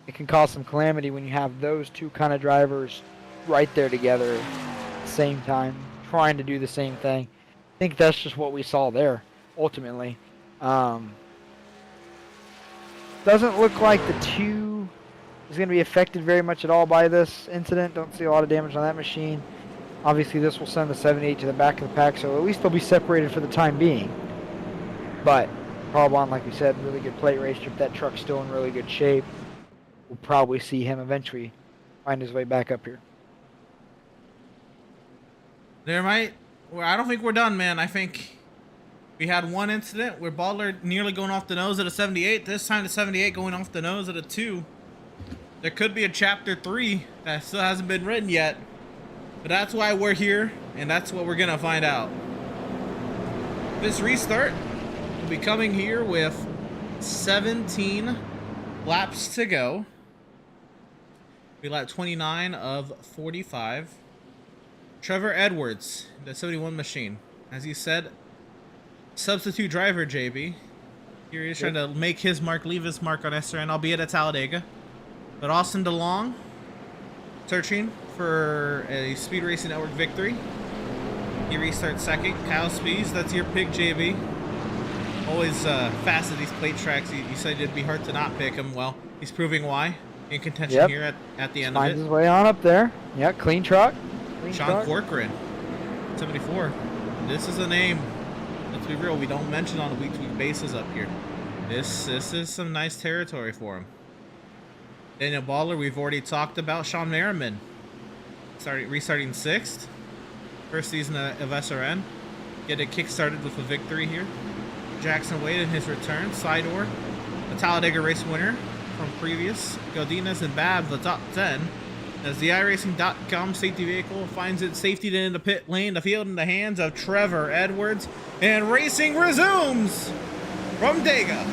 it can cause some calamity when you have those two kind of drivers right there together at the same time, trying to do the same thing. I think that's just what we saw there, ultimately. Doesn't look like the two is going to be affected very much at all by this incident. Don't see a lot of damage on that machine. Obviously, this will send the 78 to the back of the pack, so at least they'll be separated for the time being. But Carl Bond, like we said, really good plate race trip. That truck's still in really good shape. We'll probably see him eventually find his way back up here. I don't think we're done, man. I think we had one incident where Baldler nearly going off the nose at a 78. This time the 78 going off the nose at a 2. There could be a chapter 3 that still hasn't been written yet. But that's why we're here, and that's what we're going to find out. This restart will be coming here with 17 laps to go. We lap 29 of 45. Trevor Edwards, the 71 machine. As you said, substitute driver JB. Here he is trying to make his mark, leave his mark on SRN, albeit at Talladega. But Austin DeLong searching for a Speed Racing Network victory. He restarts second. Kyle Spees, that's your pick, JB. Always fast at these plate tracks. You said it'd be hard to not pick him. Well, he's proving why. In contention here at the end of it. Finds his way on up there. Yeah, clean truck. Sean Corcoran, 74. This is a name. Let's be real. We don't mention on a week-to-week basis up here. This is some nice territory for him. Daniel Baller, we've already talked about. Sean Merriman, restarting 6th. First season of SRN. Get it kick-started with a victory here. Jackson Wade in his return. Sidor, the Talladega race winner from previous. Godinez and Bab, the top 10. As the iRacing.com safety vehicle finds its safety in the pit lane, the field in the hands of Trevor Edwards, and racing resumes from Dega.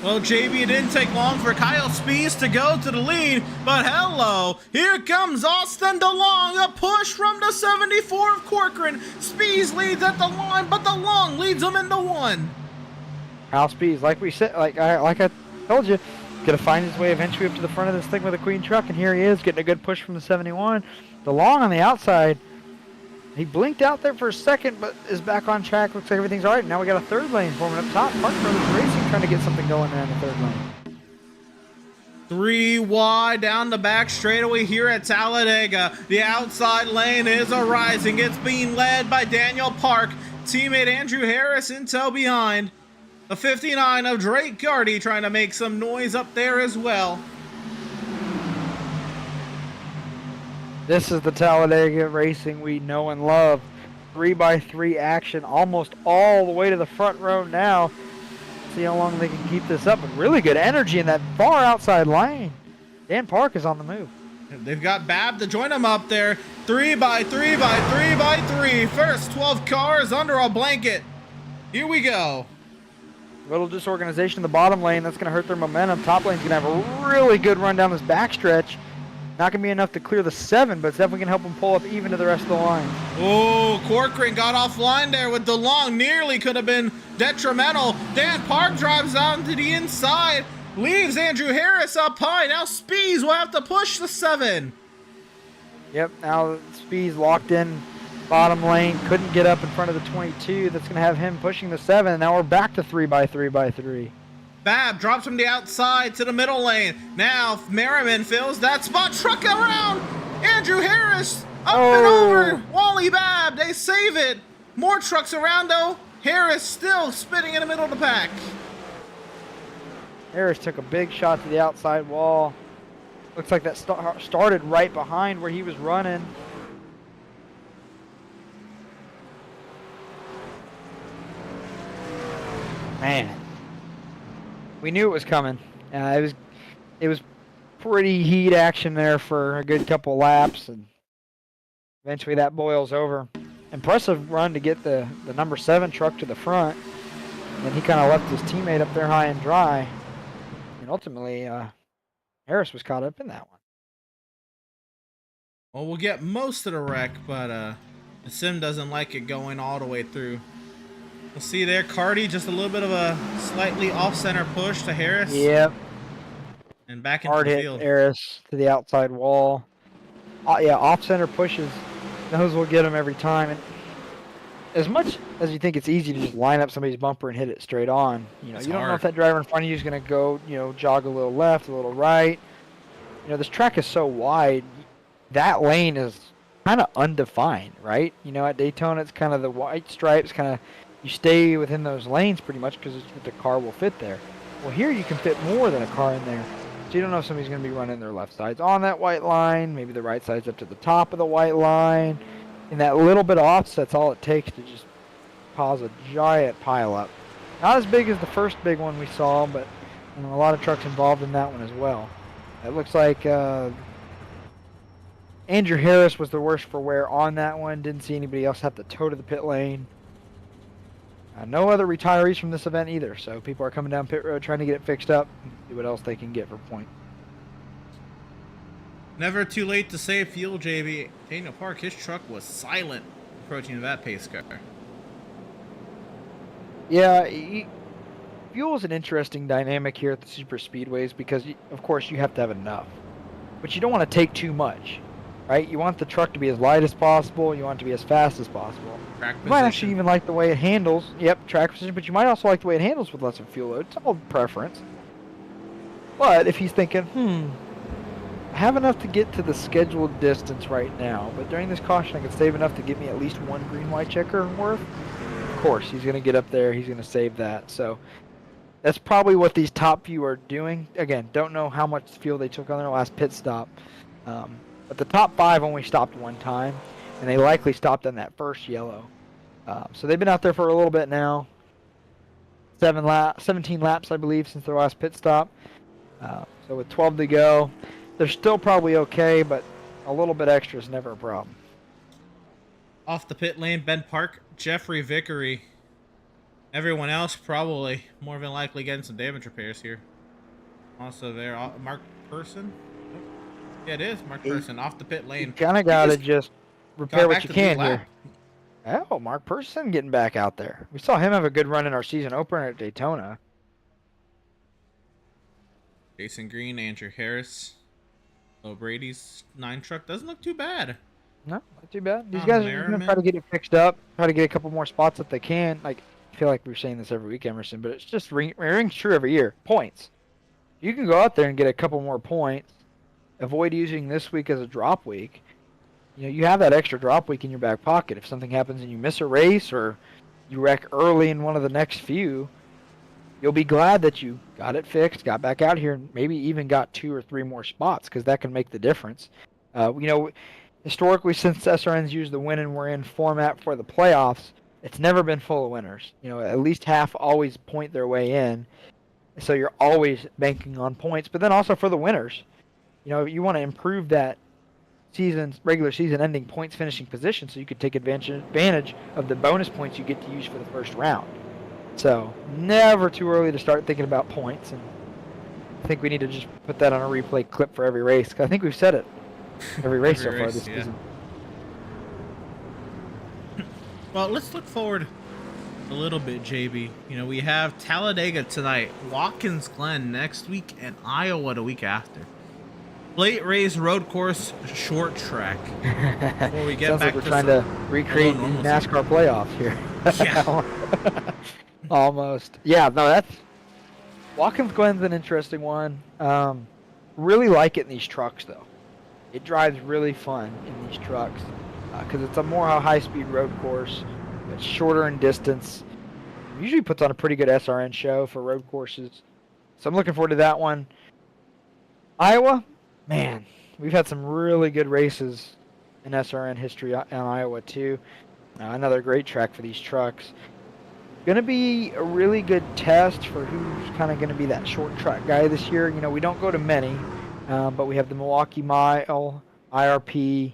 Well, JB, it didn't take long for Kyle Spees to go to the lead, but hello, here comes Austin DeLong, a push from the 74 of Corcoran. Spees leads at the line, but DeLong leads him into 1. Kyle Spees, like we said, like I told you, gonna find his way eventually up to the front of this thing with a clean truck, and here he is getting a good push from the 71. DeLong on the outside. He blinked out there for a second, but is back on track. Looks like everything's all right. Now we got a third lane forming up top. Park Brothers Racing trying to get something going there in the third lane. 3 wide down the back straightaway here at Talladega. The outside lane is arising. It's being led by Daniel Park. Teammate Andrew Harris in tow behind. The 59 of Drake Gardy trying to make some noise up there as well. This is the Talladega racing we know and love. 3x3 action almost all the way to the front row now. See how long they can keep this up. But really good energy in that far outside lane. Dan Park is on the move. They've got Bab to join them up there. 3x3x3x3. First 12 cars under a blanket. Here we go. Little disorganization in the bottom lane. That's going to hurt their momentum. Top lane's going to have a really good run down this backstretch. Not going to be enough to clear the 7, but it's definitely going to help them pull up even to the rest of the line. Oh, Corcoran got offline there with DeLong. Nearly could have been detrimental. Dan Park drives out to the inside. Leaves Andrew Harris up high. Now Spees will have to push the 7. Yep, now Spees locked in bottom lane. Couldn't get up in front of the 22. That's going to have him pushing the 7. Now we're back to 3x3x3. Bab drops from the outside to the middle lane. Now Merriman fills that spot. Truck around. Andrew Harris up and over. Wally Babb, they save it. More trucks around though. Harris still spinning in the middle of the pack. Harris took a big shot to the outside wall. Looks like that started right behind where he was running. Man, we knew it was coming. It was pretty heat action there for a good couple laps, and eventually that boils over. Impressive run to get the number 7 truck to the front, and he kind of left his teammate up there high and dry. And ultimately, Harris was caught up in that one. Well, we'll get most of the wreck, but the sim doesn't like it going all the way through. We'll see there, Cardi, just a little bit of a slightly off-center push to Harris. Yep. And back into Hard the hit field. Harris to the outside wall. Yeah, off-center pushes. Those will get him every time. And as much as you think it's easy to just line up somebody's bumper and hit it straight on, you don't know if that driver in front of you is going to go, jog a little left, a little right. This track is so wide. That lane is kind of undefined, right? At Daytona, it's kind of the white stripes, kind of, you stay within those lanes pretty much because the car will fit there. Well, here you can fit more than a car in there. So you don't know if somebody's going to be running their left sides on that white line, maybe the right side's up to the top of the white line. And that little bit of offset's all it takes to just cause a giant pileup. Not as big as the first big one we saw, but a lot of trucks involved in that one as well. It looks like Andrew Harris was the worst for wear on that one. Didn't see anybody else have to tow to the pit lane. No other retirees from this event either, so people are coming down pit road trying to get it fixed up, see what else they can get for point. Never too late to save fuel, JB. Daniel Park, his truck was silent approaching that pace car. Yeah, fuel is an interesting dynamic here at the super speedways because, of course, you have to have enough. But you don't want to take too much, right? You want the truck to be as light as possible. You want it to be as fast as possible. You might actually even like the way it handles. Yep, track position, but you might also like the way it handles with less of fuel load. It's all preference. But if he's thinking, I have enough to get to the scheduled distance right now, but during this caution I can save enough to get me at least one green-white checker worth. Of course, he's going to get up there. He's going to save that. So that's probably what these top few are doing. Again, don't know how much fuel they took on their last pit stop. But the top 5 only stopped one time, and they likely stopped on that first yellow. So they've been out there for a little bit now. 17 laps, I believe, since their last pit stop. So with 12 to go, they're still probably okay, but a little bit extra is never a problem. Off the pit lane, Ben Park, Jeffrey Vickery. Everyone else probably more than likely getting some damage repairs here. Also there, Mark Person. Yeah, it is Mark Person off the pit lane. You kind of got to just repair what you can here. Lap. Oh, Mark Person getting back out there. We saw him have a good run in our season opener at Daytona. Jason Green, Andrew Harris. Brady's 9 truck doesn't look too bad. No, not too bad. These guys are going to try to get it fixed up, try to get a couple more spots if they can. I feel like we're saying this every week, Emerson, but it's just rings true every year. Points. You can go out there and get a couple more points. Avoid using this week as a drop week. You have that extra drop week in your back pocket. If something happens and you miss a race or you wreck early in one of the next few, you'll be glad that you got it fixed, got back out here, and maybe even got 2 or 3 more spots because that can make the difference. Historically, since SRN's used the win and we're in format for the playoffs, it's never been full of winners. At least half always point their way in. So you're always banking on points. But then also for the winners, you want to improve that regular season ending points finishing position so you could take advantage of the bonus points you get to use for the first round. So never too early to start thinking about points. And I think we need to just put that on a replay clip for every race. 'Cause I think we've said it every race so far this season. Well, let's look forward a little bit, JB. We have Talladega tonight, Watkins Glen next week, and Iowa the week after. Late race road course, short track. Before we get Sounds back like we're trying to recreate the NASCAR playoffs here. Yeah. Almost. Yeah, no, Watkins Glen's an interesting one. Really like it in these trucks, though. It drives really fun in these trucks because it's a more high-speed road course. It's shorter in distance. Usually puts on a pretty good SRN show for road courses. So I'm looking forward to that one. Iowa, man, we've had some really good races in SRN history in Iowa, too. Another great track for these trucks. Going to be a really good test for who's kind of going to be that short track guy this year. You know, we don't go to many, but we have the Milwaukee Mile, IRP,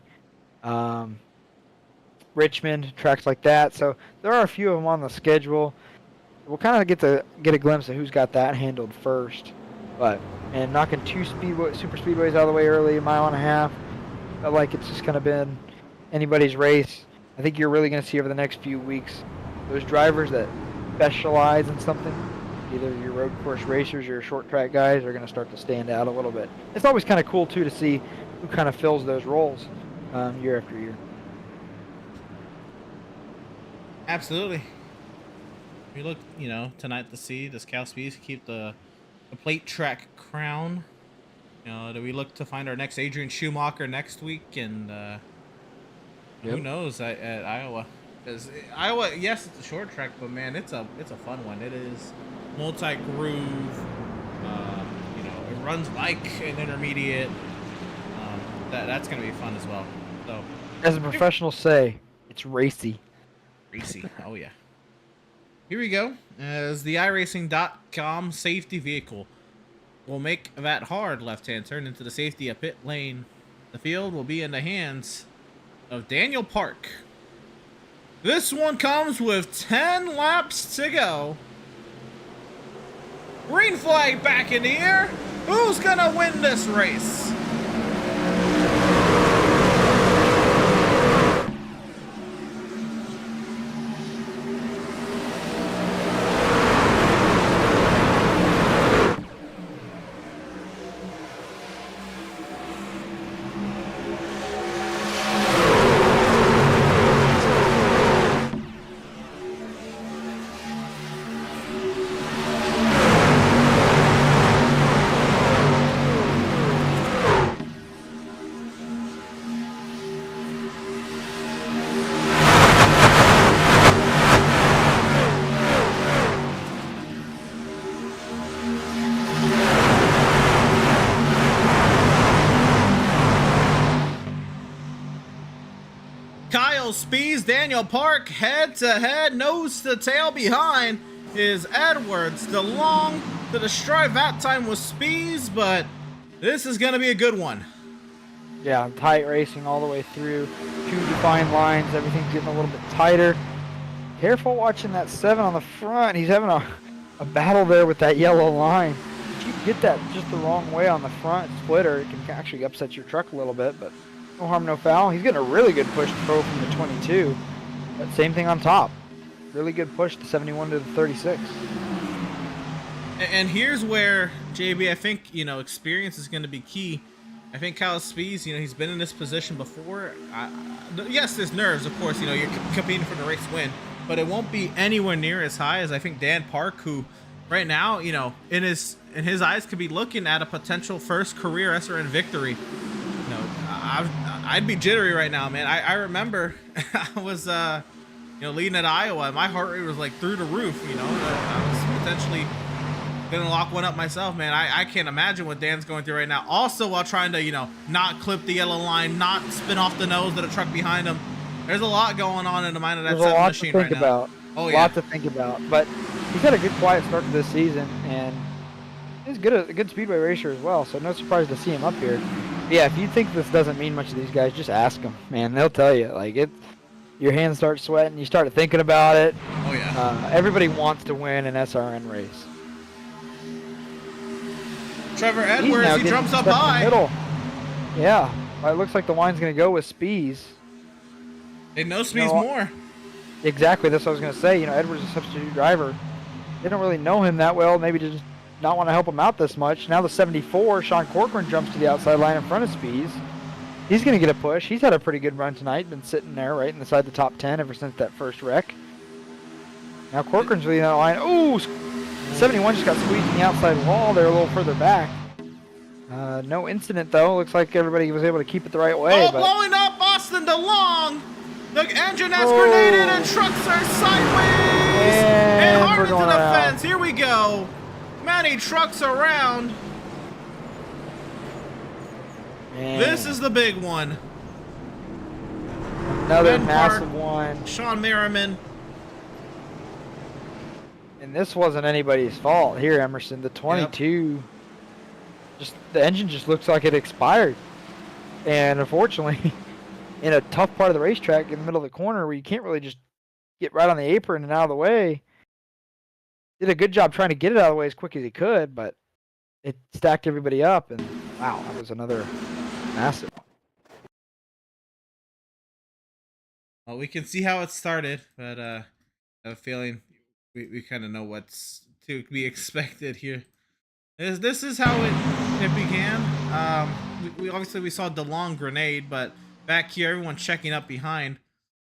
Richmond, tracks like that. So there are a few of them on the schedule. We'll kind of get a glimpse of who's got that handled first. And knocking 2 super speedways out of the way early, a mile and a half, felt like it's just kind of been anybody's race. I think you're really going to see over the next few weeks those drivers that specialize in something, either your road course racers or your short track guys, are going to start to stand out a little bit. It's always kind of cool too to see who kind of fills those roles year after year. Absolutely. We look, tonight to see does Cal Speeds keep the plate track crown. Do we look to find our next Adrian Schumacher next week? And who knows at Iowa? Because Iowa, yes, it's a short track, but man, it's a fun one. It is multi-groove. It runs like an intermediate. That's gonna be fun as well. So, as the professionals say, it's racy. Racy, oh yeah. Here we go. As the iRacing.com safety vehicle will make that hard left-hand turn into the safety of pit lane. The field will be in the hands of Daniel Park. This one comes with 10 laps to go. Green flag back in the air. Who's gonna win this race? Speeds Daniel Park head to head, nose to tail. Behind is Edwards. DeLong to the strive. That time was Speeds, but this is going to be a good one. Yeah, tight racing all the way through. 2 defined lines. Everything's getting a little bit tighter. Careful watching that 7 on the front. He's having a battle there with that yellow line. If you get that just the wrong way on the front splitter, it can actually upset your truck a little bit, but no harm, no foul. He's getting a really good push to throw from the 22. But same thing on top. Really good push to 71 to the 36. And here's where, JB, I think, experience is going to be key. I think Kyle Speeds, he's been in this position before. Yes, there's nerves, of course. You're competing for the race win. But it won't be anywhere near as high as I think Dan Park, who right now, in his eyes could be looking at a potential first career SRN victory. I'd be jittery right now, man. I remember I was, leading at Iowa, and my heart rate was like through the roof. I was potentially gonna lock one up myself, man. I can't imagine what Dan's going through right now. Also, while trying to, not clip the yellow line, not spin off the nose of the truck behind him. There's a lot going on in the mind of that seven machine right now. There's a lot to think about. Oh yeah. A lot to think about. But he's had a good quiet start to this season, and he's a good speedway racer as well. So no surprise to see him up here. Yeah, if you think this doesn't mean much to these guys, just ask them, man. They'll tell you. Your hands start sweating. You start thinking about it. Oh yeah. Everybody wants to win an SRN race. Trevor Edwards, he jumps up high. Middle. Yeah, it looks like the line's going to go with Spees. They know Spees more. Exactly, that's what I was going to say. Edwards is a substitute driver. They don't really know him that well. Maybe just not want to help him out this much. Now the 74, Sean Corcoran jumps to the outside line in front of Spees. He's going to get a push. He's had a pretty good run tonight. Been sitting there right inside the top 10 ever since that first wreck. Now Corcoran's leading that line. Ooh, 71 just got squeezed in the outside wall. They're a little further back. No incident though. Looks like everybody was able to keep it the right way. Oh, but... blowing up Austin DeLong. The engine has grenaded and trucks are sideways. And hard into the fence. Here we go. Many trucks around. Man. This is the big one. Another massive one. Sean Merriman. And this wasn't anybody's fault here, Emerson. The 22, just the engine just looks like it expired. And unfortunately, in a tough part of the racetrack in the middle of the corner where you can't really just get right on the apron and out of the way, did a good job trying to get it out of the way as quick as he could, but it stacked everybody up. And wow, that was another massive one. Well, we can see how it started, but I have a feeling we kind of know what's to be expected here. This is how it began. We obviously saw DeLong grenade, but back here, everyone checking up behind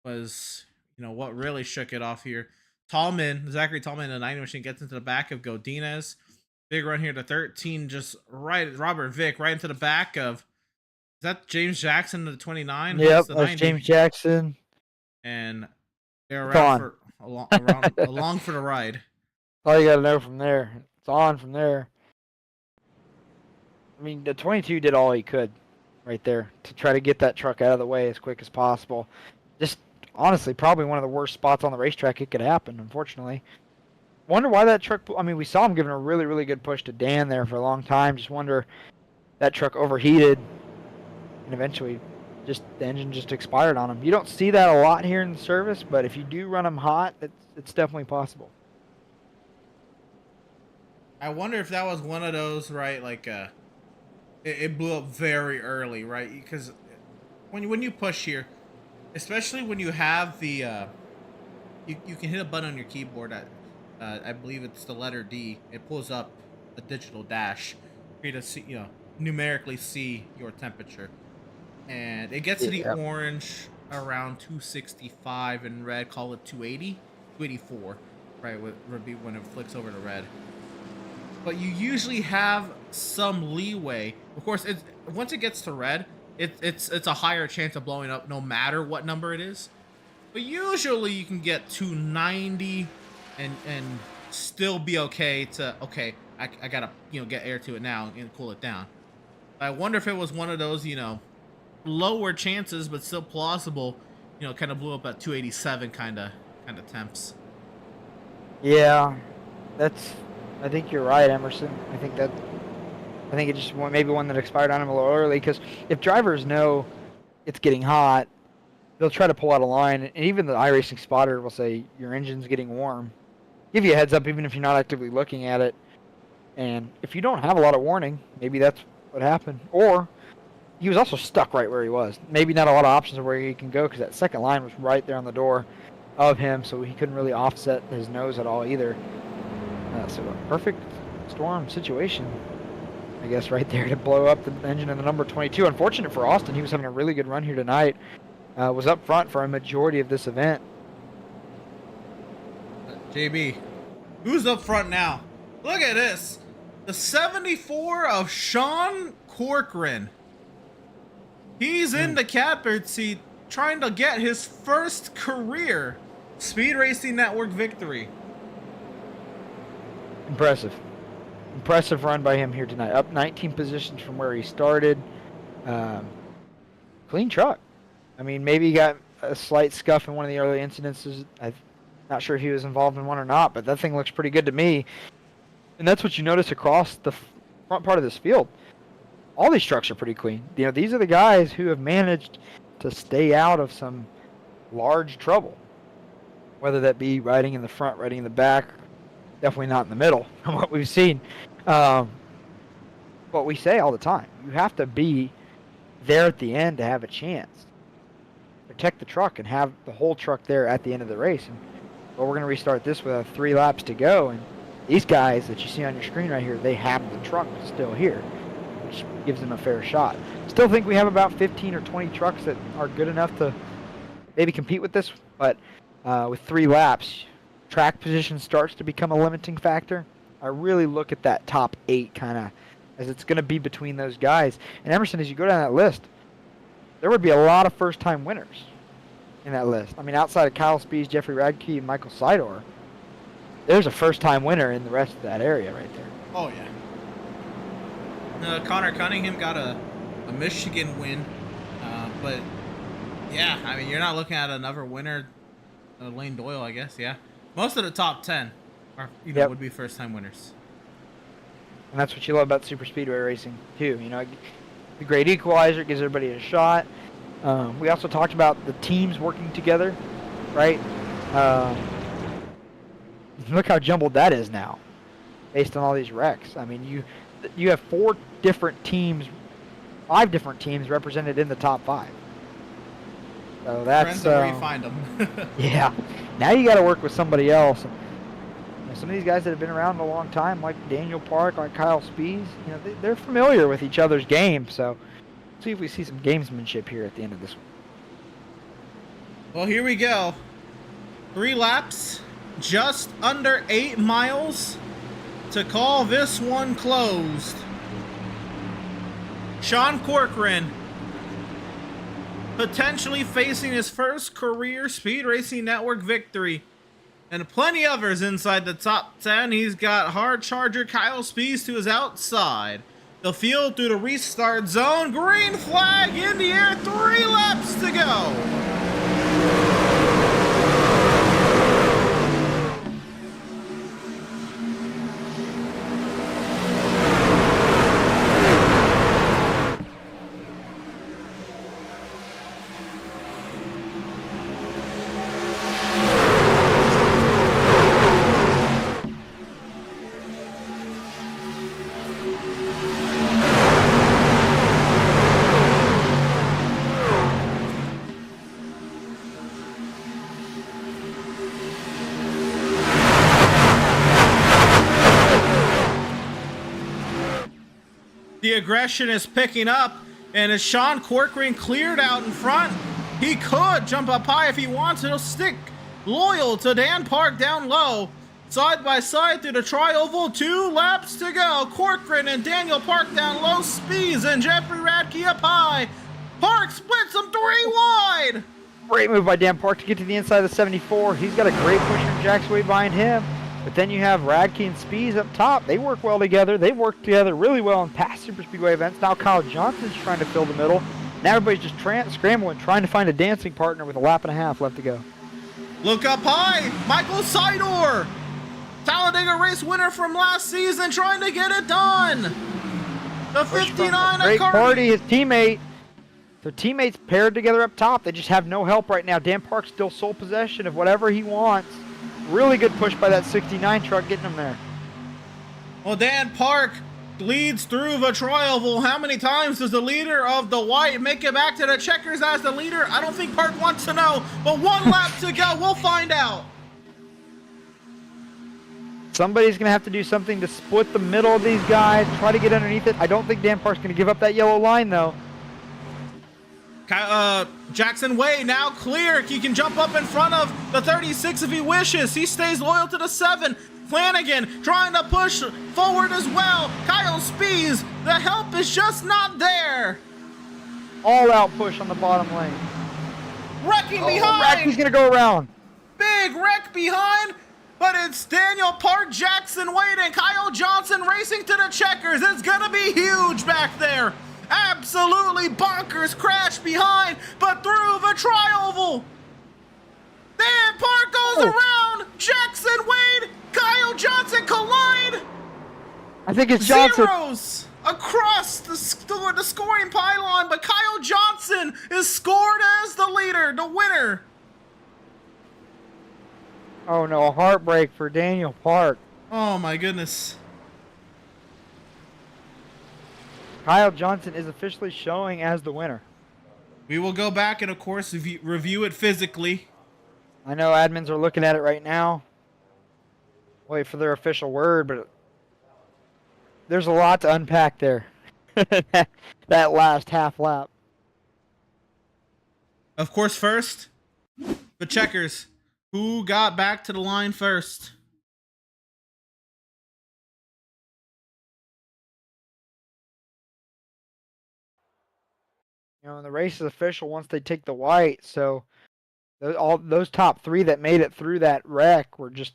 was, you know, what really shook it off here. Zachary Tallman in the 90 machine gets into the back of Godinez. Big run here to 13, just right. Robert Vick right into the back of, is that James Jackson to the 29? Yep, that's James Jackson. And they're around along for the ride. All you got to know from there. It's on from there. I mean, the 22 did all he could right there to try to get that truck out of the way as quick as possible. Just honestly, probably one of the worst spots on the racetrack it could happen, unfortunately. Wonder why that truck, I mean, we saw him giving a really, really good push to Dan there for a long time. Just wonder that truck overheated and eventually just the engine just expired on him. You don't see that a lot here in the service, but if you do run them hot, it's definitely possible. I wonder if that was one of those, right, like it blew up very early, right? Because when you push here, especially when you have the you can hit a button on your keyboard at I believe it's the letter D. It pulls up a digital dash for you to see, you know, numerically see your temperature, and it gets to the orange around 265 and red, call it 280, 284, right? Would be when it flicks over to red. But you usually have some leeway. Of course, once it gets to red, it's a higher chance of blowing up no matter what number it is. But usually you can get 290 and still be okay to, okay, I gotta, you know, get air to it now and cool it down. I wonder if it was one of those, you know, lower chances but still plausible, you know, kind of blew up at 287 kind of temps. Yeah, I think you're right, Emerson. I think it just maybe one that expired on him a little early, because if drivers know it's getting hot, they'll try to pull out a line, and even the iRacing spotter will say your engine's getting warm. Give you a heads up even if you're not actively looking at it. And if you don't have a lot of warning, maybe that's what happened. Or he was also stuck right where he was. Maybe not a lot of options of where he can go, because that second line was right there on the door of him, so he couldn't really offset his nose at all either. So a perfect storm situation, I guess, right there to blow up the engine in the number 22. Unfortunate for Austin, he was having a really good run here tonight. Was up front for a majority of this event. JB, who's up front now? Look at this. The 74 of Sean Corcoran. He's in the catbird seat trying to get his first career Speed Racing Network victory. Impressive run by him here tonight. Up 19 positions from where he started. Clean truck. I mean, maybe he got a slight scuff in one of the early incidences. I'm not sure if he was involved in one or not, but that thing looks pretty good to me. And that's what you notice across the front part of this field. All these trucks are pretty clean. You know, these are the guys who have managed to stay out of some large trouble. Whether that be riding in the front, riding in the back, definitely not in the middle, from what we've seen. What we say all the time, you have to be there at the end to have a chance. Protect the truck and have the whole truck there at the end of the race. And, well, we're going to restart this with 3 laps to go. And these guys that you see on your screen right here, they have the truck still here, which gives them a fair shot. Still think we have about 15 or 20 trucks that are good enough to maybe compete with this, but with 3 laps, track position starts to become a limiting factor. I really look at that top 8 kind of as it's going to be between those guys. And Emerson, as you go down that list, there would be a lot of first-time winners in that list. I mean, outside of Kyle Spees, Jeffrey Radke, and Michael Seidor, there's a first-time winner in the rest of that area right there. Oh, yeah. Connor Cunningham got a Michigan win. But, yeah, I mean, you're not looking at another winner. Lane Doyle, I guess, yeah. Most of the top 10 are, would be first-time winners. And that's what you love about super speedway racing, too. You know, the great equalizer gives everybody a shot. We also talked about the teams working together, right? Look how jumbled that is now, based on all these wrecks. I mean, you have 5 different teams represented in the top 5. So that's where you find them. yeah. Now you got to work with somebody else. Some of these guys that have been around a long time, like Daniel Park, like Kyle Spees, they're familiar with each other's game. So let's see if we see some gamesmanship here at the end of this one. Well, here we go. 3 laps, just under 8 miles to call this one closed. Sean Corcoran potentially facing his first career Speed Racing Network victory. And plenty others inside the top 10. He's got hard charger Kyle Spees to his outside. The field through the restart zone. Green flag in the air. 3 laps to go. The aggression is picking up, and as Sean Corcoran cleared out in front, he could jump up high if he wants. He'll stick loyal to Dan Park down low. Side by side through the tri-oval, 2 laps to go. Corcoran and Daniel Park down low. Spees and Jeffrey Radke up high. Park splits them 3 wide. Great move by Dan Park to get to the inside of the 74. He's got a great push from Jack Sway behind him. But then you have Radke and Spees up top. They work well together. They work together really well in past super speedway events. Now Kyle Johnson's trying to fill the middle. Now everybody's just scrambling, trying to find a dancing partner with a lap and a half left to go. Look up high. Michael Seidor, Talladega race winner from last season, trying to get it done. The 59 Great party, his teammate. Their teammates paired together up top. They just have no help right now. Dan Park's still sole possession of whatever he wants. Really good push by that 69 truck getting him there. Well, Dan Park leads through the tri-oval. How many times does the leader of the white make it back to the checkers as the leader? I don't think Park wants to know, but 1 lap to go. We'll find out. Somebody's going to have to do something to split the middle of these guys, try to get underneath it. I don't think Dan Park's going to give up that yellow line, though. Jackson Way now clear. He can jump up in front of the 36 if he wishes. He stays loyal to the 7. Flanagan trying to push forward as well. Kyle Spees, the help is just not there. All out push on the bottom lane. Wrecking behind. He's going to go around. Big wreck behind, but it's Daniel Park, Jackson Wade, and Kyle Johnson racing to the checkers. It's going to be huge back there. Absolutely bonkers crash behind, but through the tri-oval. Dan Park goes around. Jackson Wade, Kyle Johnson collide. I think it's Johnson. Zeros across the scoring pylon, but Kyle Johnson is scored as the leader, the winner. Oh no, a heartbreak for Daniel Park. Oh my goodness. Kyle Johnson is officially showing as the winner. We will go back and, of course, review it physically. I know admins are looking at it right now. Wait for their official word, but there's a lot to unpack there. that last half lap. Of course, first, the checkers. Who got back to the line first? And the race is official once they take the white. So all those top 3 that made it through that wreck were just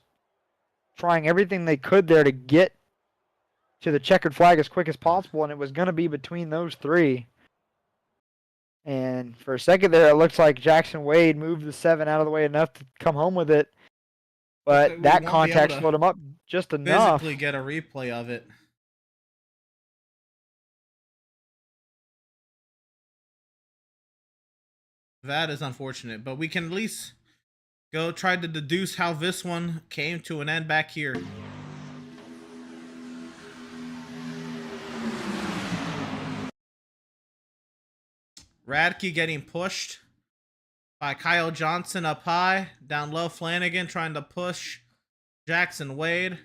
trying everything they could there to get to the checkered flag as quick as possible, and it was going to be between those 3. And for a second there, it looks like Jackson Wade moved the 7 out of the way enough to come home with it. But that contact slowed him up just enough. Physically get a replay of it. That is unfortunate, but we can at least go try to deduce how this one came to an end back here. Radke getting pushed by Kyle Johnson up high. Down low, Flanagan trying to push Jackson Wade.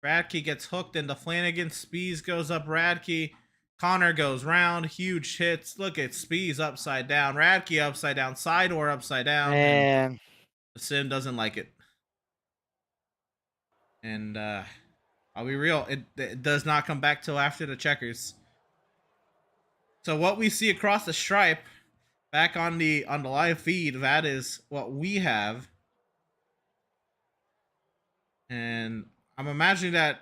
Radke gets hooked into Flanagan. Spees goes up Radke. Connor goes round. Huge hits. Look at Spees upside down. Radke upside down. Side or upside down. And the sim doesn't like it. And I'll be real, it does not come back till after the checkers. So what we see across the stripe back on the live feed, that is what we have. And I'm imagining that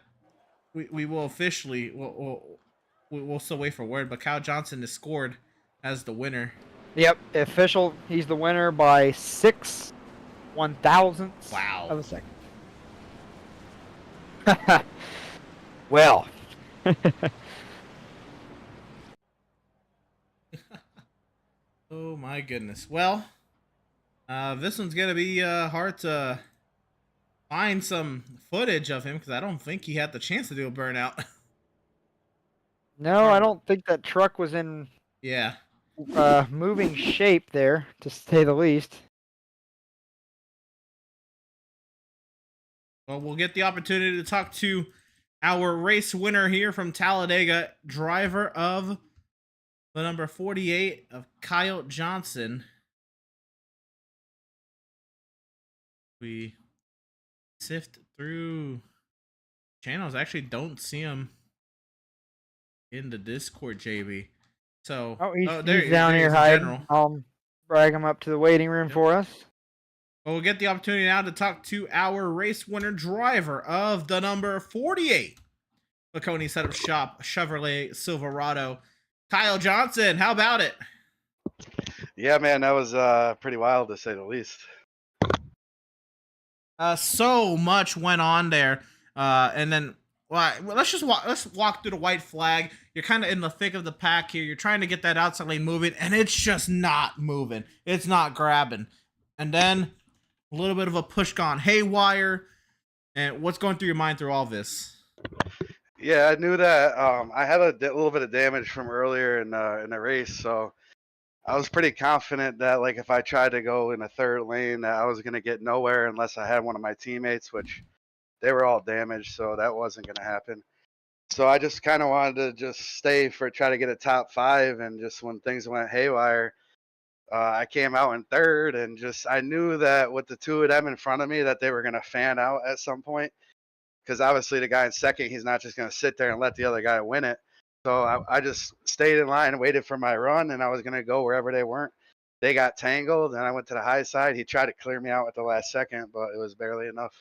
we will officially we'll still wait for word, but Kyle Johnson is scored as the winner. Yep, official. He's the winner by 6 1,000ths of a second. Well. Oh my goodness. Well, this one's gonna be hard to find some footage of him because I don't think he had the chance to do a burnout. No, I don't think that truck was in moving shape there, to say the least. Well, we'll get the opportunity to talk to our race winner here from Talladega, driver of the number 48 of Kyle Johnson. We sift through channels. I actually don't see him in the Discord, JB. So he's down here hiding. I'll drag him up to the waiting room for us. Well, we'll get the opportunity now to talk to our race winner driver of the number 48 Laconia Setup Shop Chevrolet Silverado, Kyle Johnson. How about it? Yeah, man, that was pretty wild to say the least. So much went on there, and then let's walk through the white flag. You're kind of in the thick of the pack here. You're trying to get that outside lane moving, and it's just not moving. It's not grabbing. And then a little bit of a push gone haywire. And what's going through your mind through all this? Yeah, I knew that I had a little bit of damage from earlier in the race, so I was pretty confident that like if I tried to go in a third lane, that I was gonna get nowhere unless I had one of my teammates, which they were all damaged, so that wasn't gonna happen. So I just kind of wanted to just try to get a top 5, and just when things went haywire, I came out in third, and I knew that with the 2 of them in front of me that they were gonna fan out at some point. Because obviously the guy in second, he's not just going to sit there and let the other guy win it. So I just stayed in line and waited for my run, and I was going to go wherever they weren't. They got tangled, and I went to the high side. He tried to clear me out at the last second, but it was barely enough.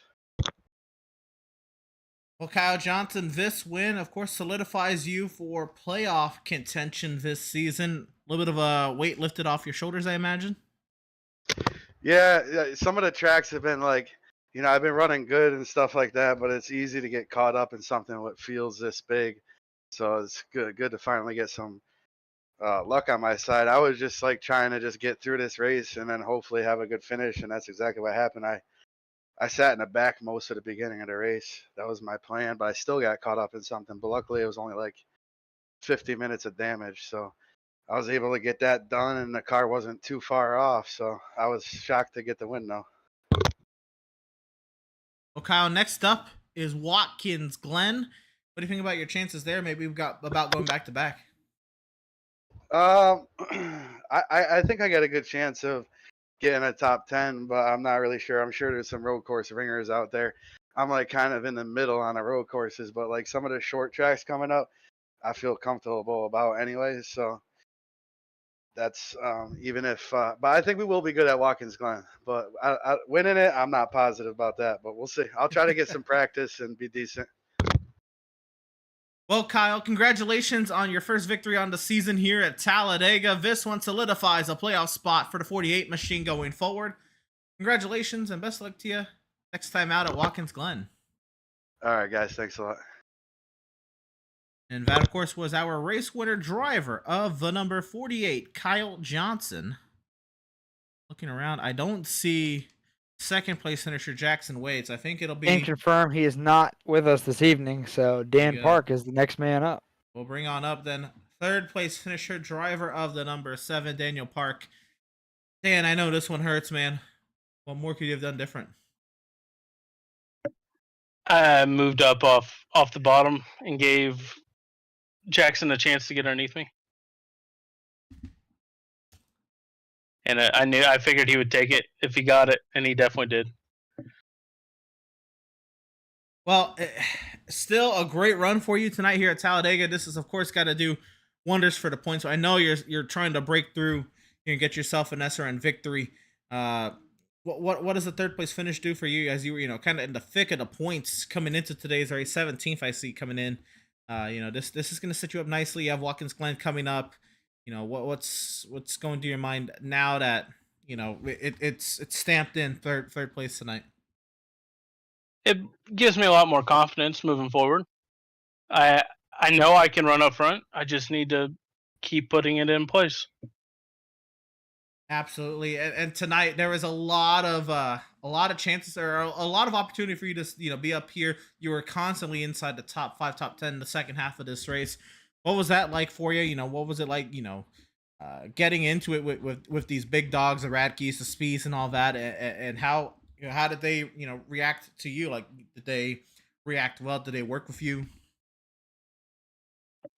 Well, Kyle Johnson, this win, of course, solidifies you for playoff contention this season. A little bit of a weight lifted off your shoulders, I imagine. Yeah, some of the tracks have been like, you know, I've been running good and stuff like that, but it's easy to get caught up in something that feels this big. So it's good to finally get some luck on my side. I was just like trying to just get through this race and then hopefully have a good finish, and that's exactly what happened. I sat in the back most of the beginning of the race. That was my plan, but I still got caught up in something. But luckily, it was only like 50 minutes of damage, so I was able to get that done, and the car wasn't too far off. So I was shocked to get the win, though. Well, Kyle, next up is Watkins Glen. What do you think about your chances there? Maybe we've got about going back to back. I think I got a good chance of getting a top 10, but I'm not really sure. I'm sure there's some road course ringers out there. I'm like kind of in the middle on the road courses, but like some of the short tracks coming up, I feel comfortable about anyway. So that's even if. But I think we will be good at Watkins Glen. But winning it, I'm not positive about that. But we'll see. I'll try to get some practice and be decent. Well, Kyle, congratulations on your first victory on the season here at Talladega. This one solidifies a playoff spot for the 48 machine going forward. Congratulations and best of luck to you next time out at Watkins Glen. All right, guys. Thanks a lot. And that, of course, was our race winner driver of the number 48, Kyle Johnson. Looking around, I don't see second place finisher Jackson Waits. I think it'll be... Can confirm he is not with us this evening, so Dan Park is the next man up. We'll bring on up then third place finisher driver of the number 7, Daniel Park. Dan, I know this one hurts, man. What more could you have done different? I moved up off the bottom and gave Jackson a chance to get underneath me. And I figured he would take it if he got it, and he definitely did. Well, still a great run for you tonight here at Talladega. This is, of course, got to do wonders for the points. So I know you're trying to break through and get yourself an SRN victory. What does the third place finish do for you as you were, kind of in the thick of the points coming into today's race? 17th, I see coming in. This is going to set you up nicely. You have Watkins Glen coming up. What's going through your mind now that it's stamped in third place tonight? It gives me a lot more confidence moving forward. I know I can run up front. I just need to keep putting it in place. Absolutely, and tonight there was a lot of chances, or a lot of opportunity for you to be up here. You were constantly inside the top 5, top 10 in the second half of this race. What was that like for you? What was it like, getting into it with these big dogs, the Radkes, the Speeds, and all that, and how did they, react to you? Like, did they react well? Did they work with you?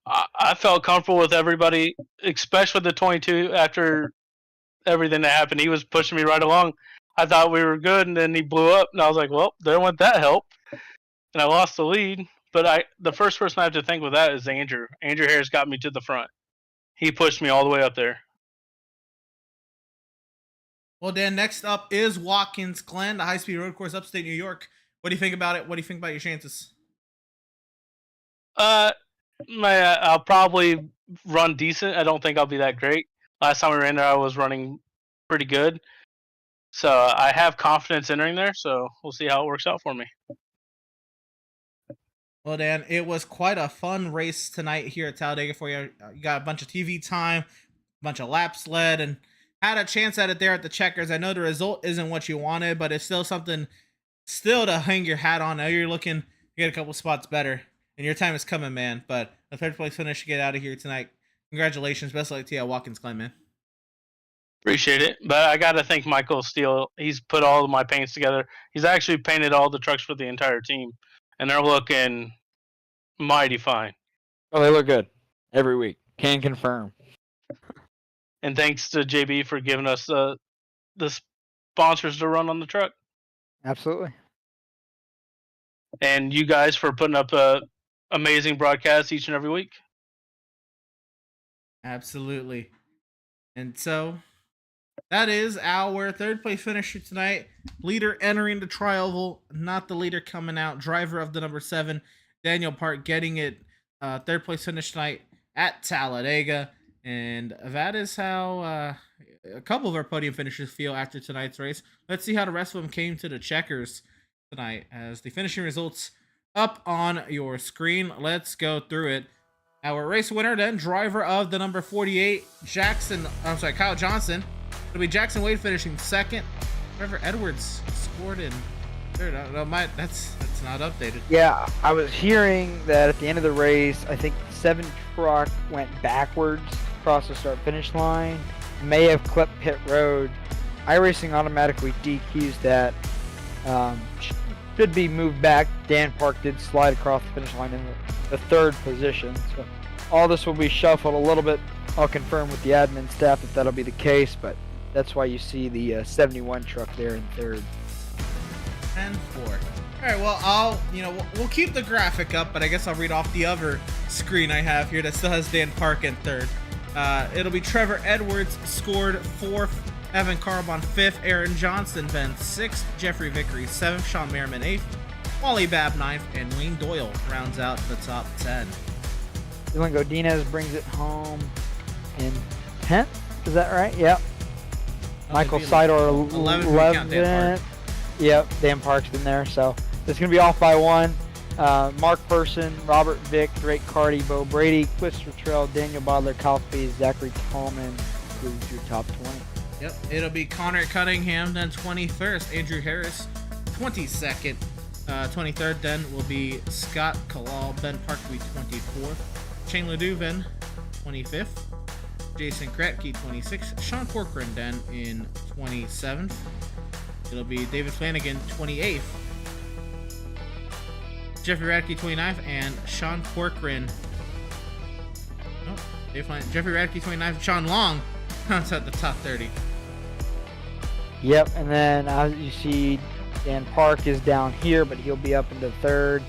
I felt comfortable with everybody, especially the 22 after everything that happened. He was pushing me right along. I thought we were good, and then he blew up, and I was like, well, there went that help. And I lost the lead. But the first person I have to thank with that is Andrew. Andrew Harris got me to the front. He pushed me all the way up there. Well, Dan, next up is Watkins Glen, the high-speed road course, upstate New York. What do you think about it? What do you think about your chances? I'll probably run decent. I don't think I'll be that great. Last time we ran there, I was running pretty good. So I have confidence entering there, so we'll see how it works out for me. Well, Dan, it was quite a fun race tonight here at Talladega for you. You got a bunch of TV time, a bunch of laps led, and had a chance at it there at the checkers. I know the result isn't what you wanted, but it's still something to hang your hat on. Now you're looking to get a couple spots better, and your time is coming, man. But the third place finish to get out of here tonight. Congratulations. Best of luck to you at Watkins Glen, man. Appreciate it. But I got to thank Michael Steele. He's put all of my paints together. He's actually painted all the trucks for the entire team, and they're looking mighty fine. Oh, they look good every week. Can confirm. And thanks to JB for giving us the sponsors to run on the truck. Absolutely. And you guys for putting up a amazing broadcast each and every week. Absolutely. And so that is our third place finisher tonight. Leader entering the trial, not the leader coming out. Driver of the number 7, Daniel Park, getting it third place finish tonight at Talladega. And that is how a couple of our podium finishers feel after tonight's race. Let's see how the rest of them came to the checkers tonight as the finishing results up on your screen. Let's go through it. Our race winner, then driver of the number 48, Kyle Johnson. It'll be Jackson Wade finishing second. Trevor Edwards scored in third. That's not updated. Yeah, I was hearing that at the end of the race, I think the 7 truck went backwards across the start-finish line. May have clipped pit road. iRacing automatically DQs that. Should be moved back. Dan Park did slide across the finish line in the third position. So all this will be shuffled a little bit. I'll confirm with the admin staff if that'll be the case, but that's why you see the 71 truck there in third. And fourth. All right, well, we'll keep the graphic up, but I guess I'll read off the other screen I have here that still has Dan Park in third. It'll be Trevor Edwards scored 4th, Evan Carbon 5th, Aaron Johnson Ben 6th, Jeffrey Vickery 7th, Sean Merriman 8th, Wally Babb 9th, and Wayne Doyle rounds out the top 10. Dylan Godinez brings it home in 10th. Is that right? Yep. Michael Seidor 11th. Yep, Dan Park's in there. So it's going to be off by 1. Mark Person, Robert Vick, Drake Carty, Bo Brady, Christopher Trell, Daniel Bodler, Kyle Spees, Zachary Tallman includes your top 20. Yep, it'll be Connor Cunningham, then 21st, Andrew Harris, 22nd, 23rd, then will be Scott Kalal, Ben Park will be 24th, Shane Leduvin, 25th, Jason Kratke, 26th, Sean Corcoran then in 27th, it'll be David Flanagan, 28th, Jeffrey Radke, 29th, and Sean Corcoran, Jeffrey Radke, 29th, Sean Long, that's at the top 30. Yep, and then as you see, Dan Park is down here, but he'll be up into 3rd.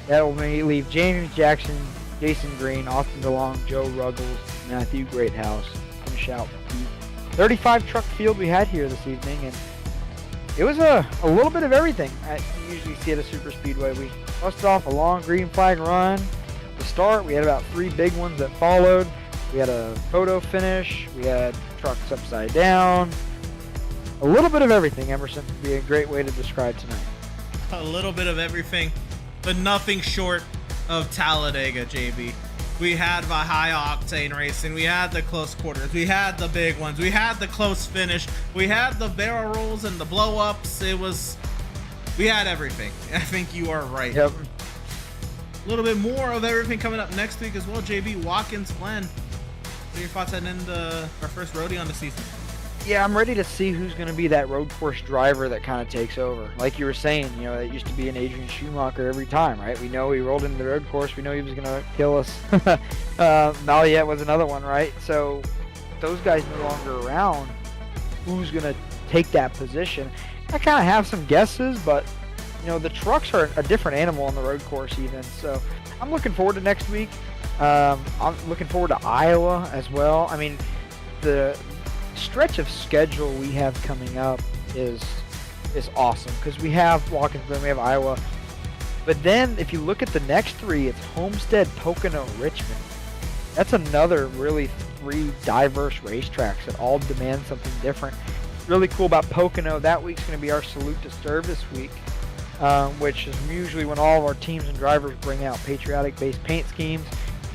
That will leave James Jackson, Jason Green, Austin DeLong, Joe Ruggles, Matthew Greathouse finish out the 35 truck field we had here this evening, and it was a little bit of everything you usually see at a super speedway. We busted off a long green flag run to start. We had about 3 big ones that followed. We had a photo finish. We had trucks upside down. A little bit of everything, Emerson, would be a great way to describe tonight. A little bit of everything, but nothing short of Talladega, JB. We had the high octane racing, we had the close quarters, we had the big ones, we had the close finish, we had the barrel rolls and the blow ups. We had everything. I think you are right. Yep. A little bit more of everything coming up next week as well, JB. Watkins Glen. What are your thoughts heading into our first rodeo on the season? Yeah, I'm ready to see who's going to be that road course driver that kind of takes over. Like you were saying, that used to be an Adrian Schumacher every time, right? We know he rolled into the road course. We know he was going to kill us. Maliette was another one, right? So those guys no longer around. Who's going to take that position? I kind of have some guesses, but, the trucks are a different animal on the road course even. So I'm looking forward to next week. I'm looking forward to Iowa as well. I mean, the stretch of schedule we have coming up is awesome because we have Watkins Glen, we have Iowa, but then if you look at the next 3, it's Homestead, Pocono, Richmond. That's another really 3 diverse racetracks that all demand something different. Really cool about Pocono, that week's going to be our Salute to Service week, which is usually when all of our teams and drivers bring out patriotic-based paint schemes.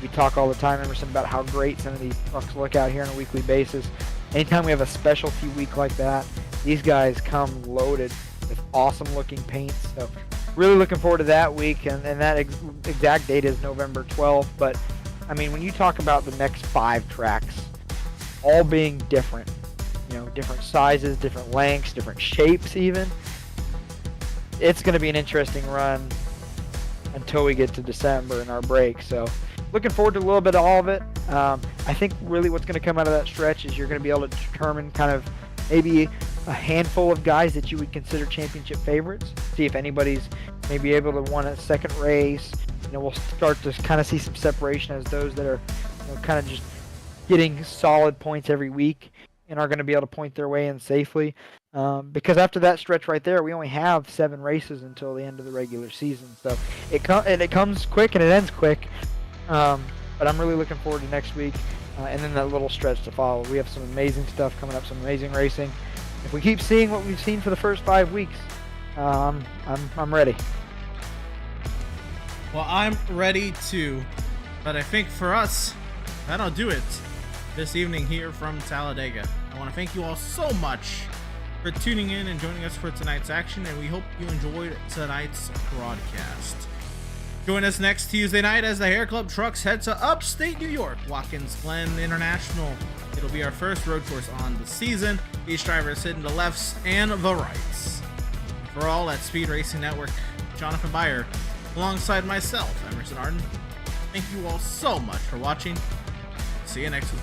We talk all the time, Emerson, about how great some of these trucks look out here on a weekly basis. Anytime we have a specialty week like that, these guys come loaded with awesome looking paints. So really looking forward to that week, and that exact date is November 12th. But I mean, when you talk about the next 5 tracks all being different, different sizes, different lengths, different shapes even, it's going to be an interesting run until we get to December and our break. So looking forward to a little bit of all of it. I think really what's going to come out of that stretch is you're going to be able to determine kind of maybe a handful of guys that you would consider championship favorites. See if anybody's maybe able to win a second race. We'll start to kind of see some separation as those that are kind of just getting solid points every week and are going to be able to point their way in safely. Because after that stretch right there, we only have 7 races until the end of the regular season. So it comes quick and it ends quick. But I'm really looking forward to next week and then that little stretch to follow. We have some amazing stuff coming up, some amazing racing. If we keep seeing what we've seen for the first 5 weeks, I'm ready. Well, I'm ready too, but I think for us, that'll do it this evening here from Talladega. I want to thank you all so much for tuning in and joining us for tonight's action, and we hope you enjoyed tonight's broadcast. Join us next Tuesday night as the HairClub trucks head to upstate New York, Watkins Glen International. It'll be our first road course on the season. Each driver is hitting the lefts and the rights. For all at Speed Racing Network, Jonathan Byer, alongside myself, Emerson Arden. Thank you all so much for watching. See you next week.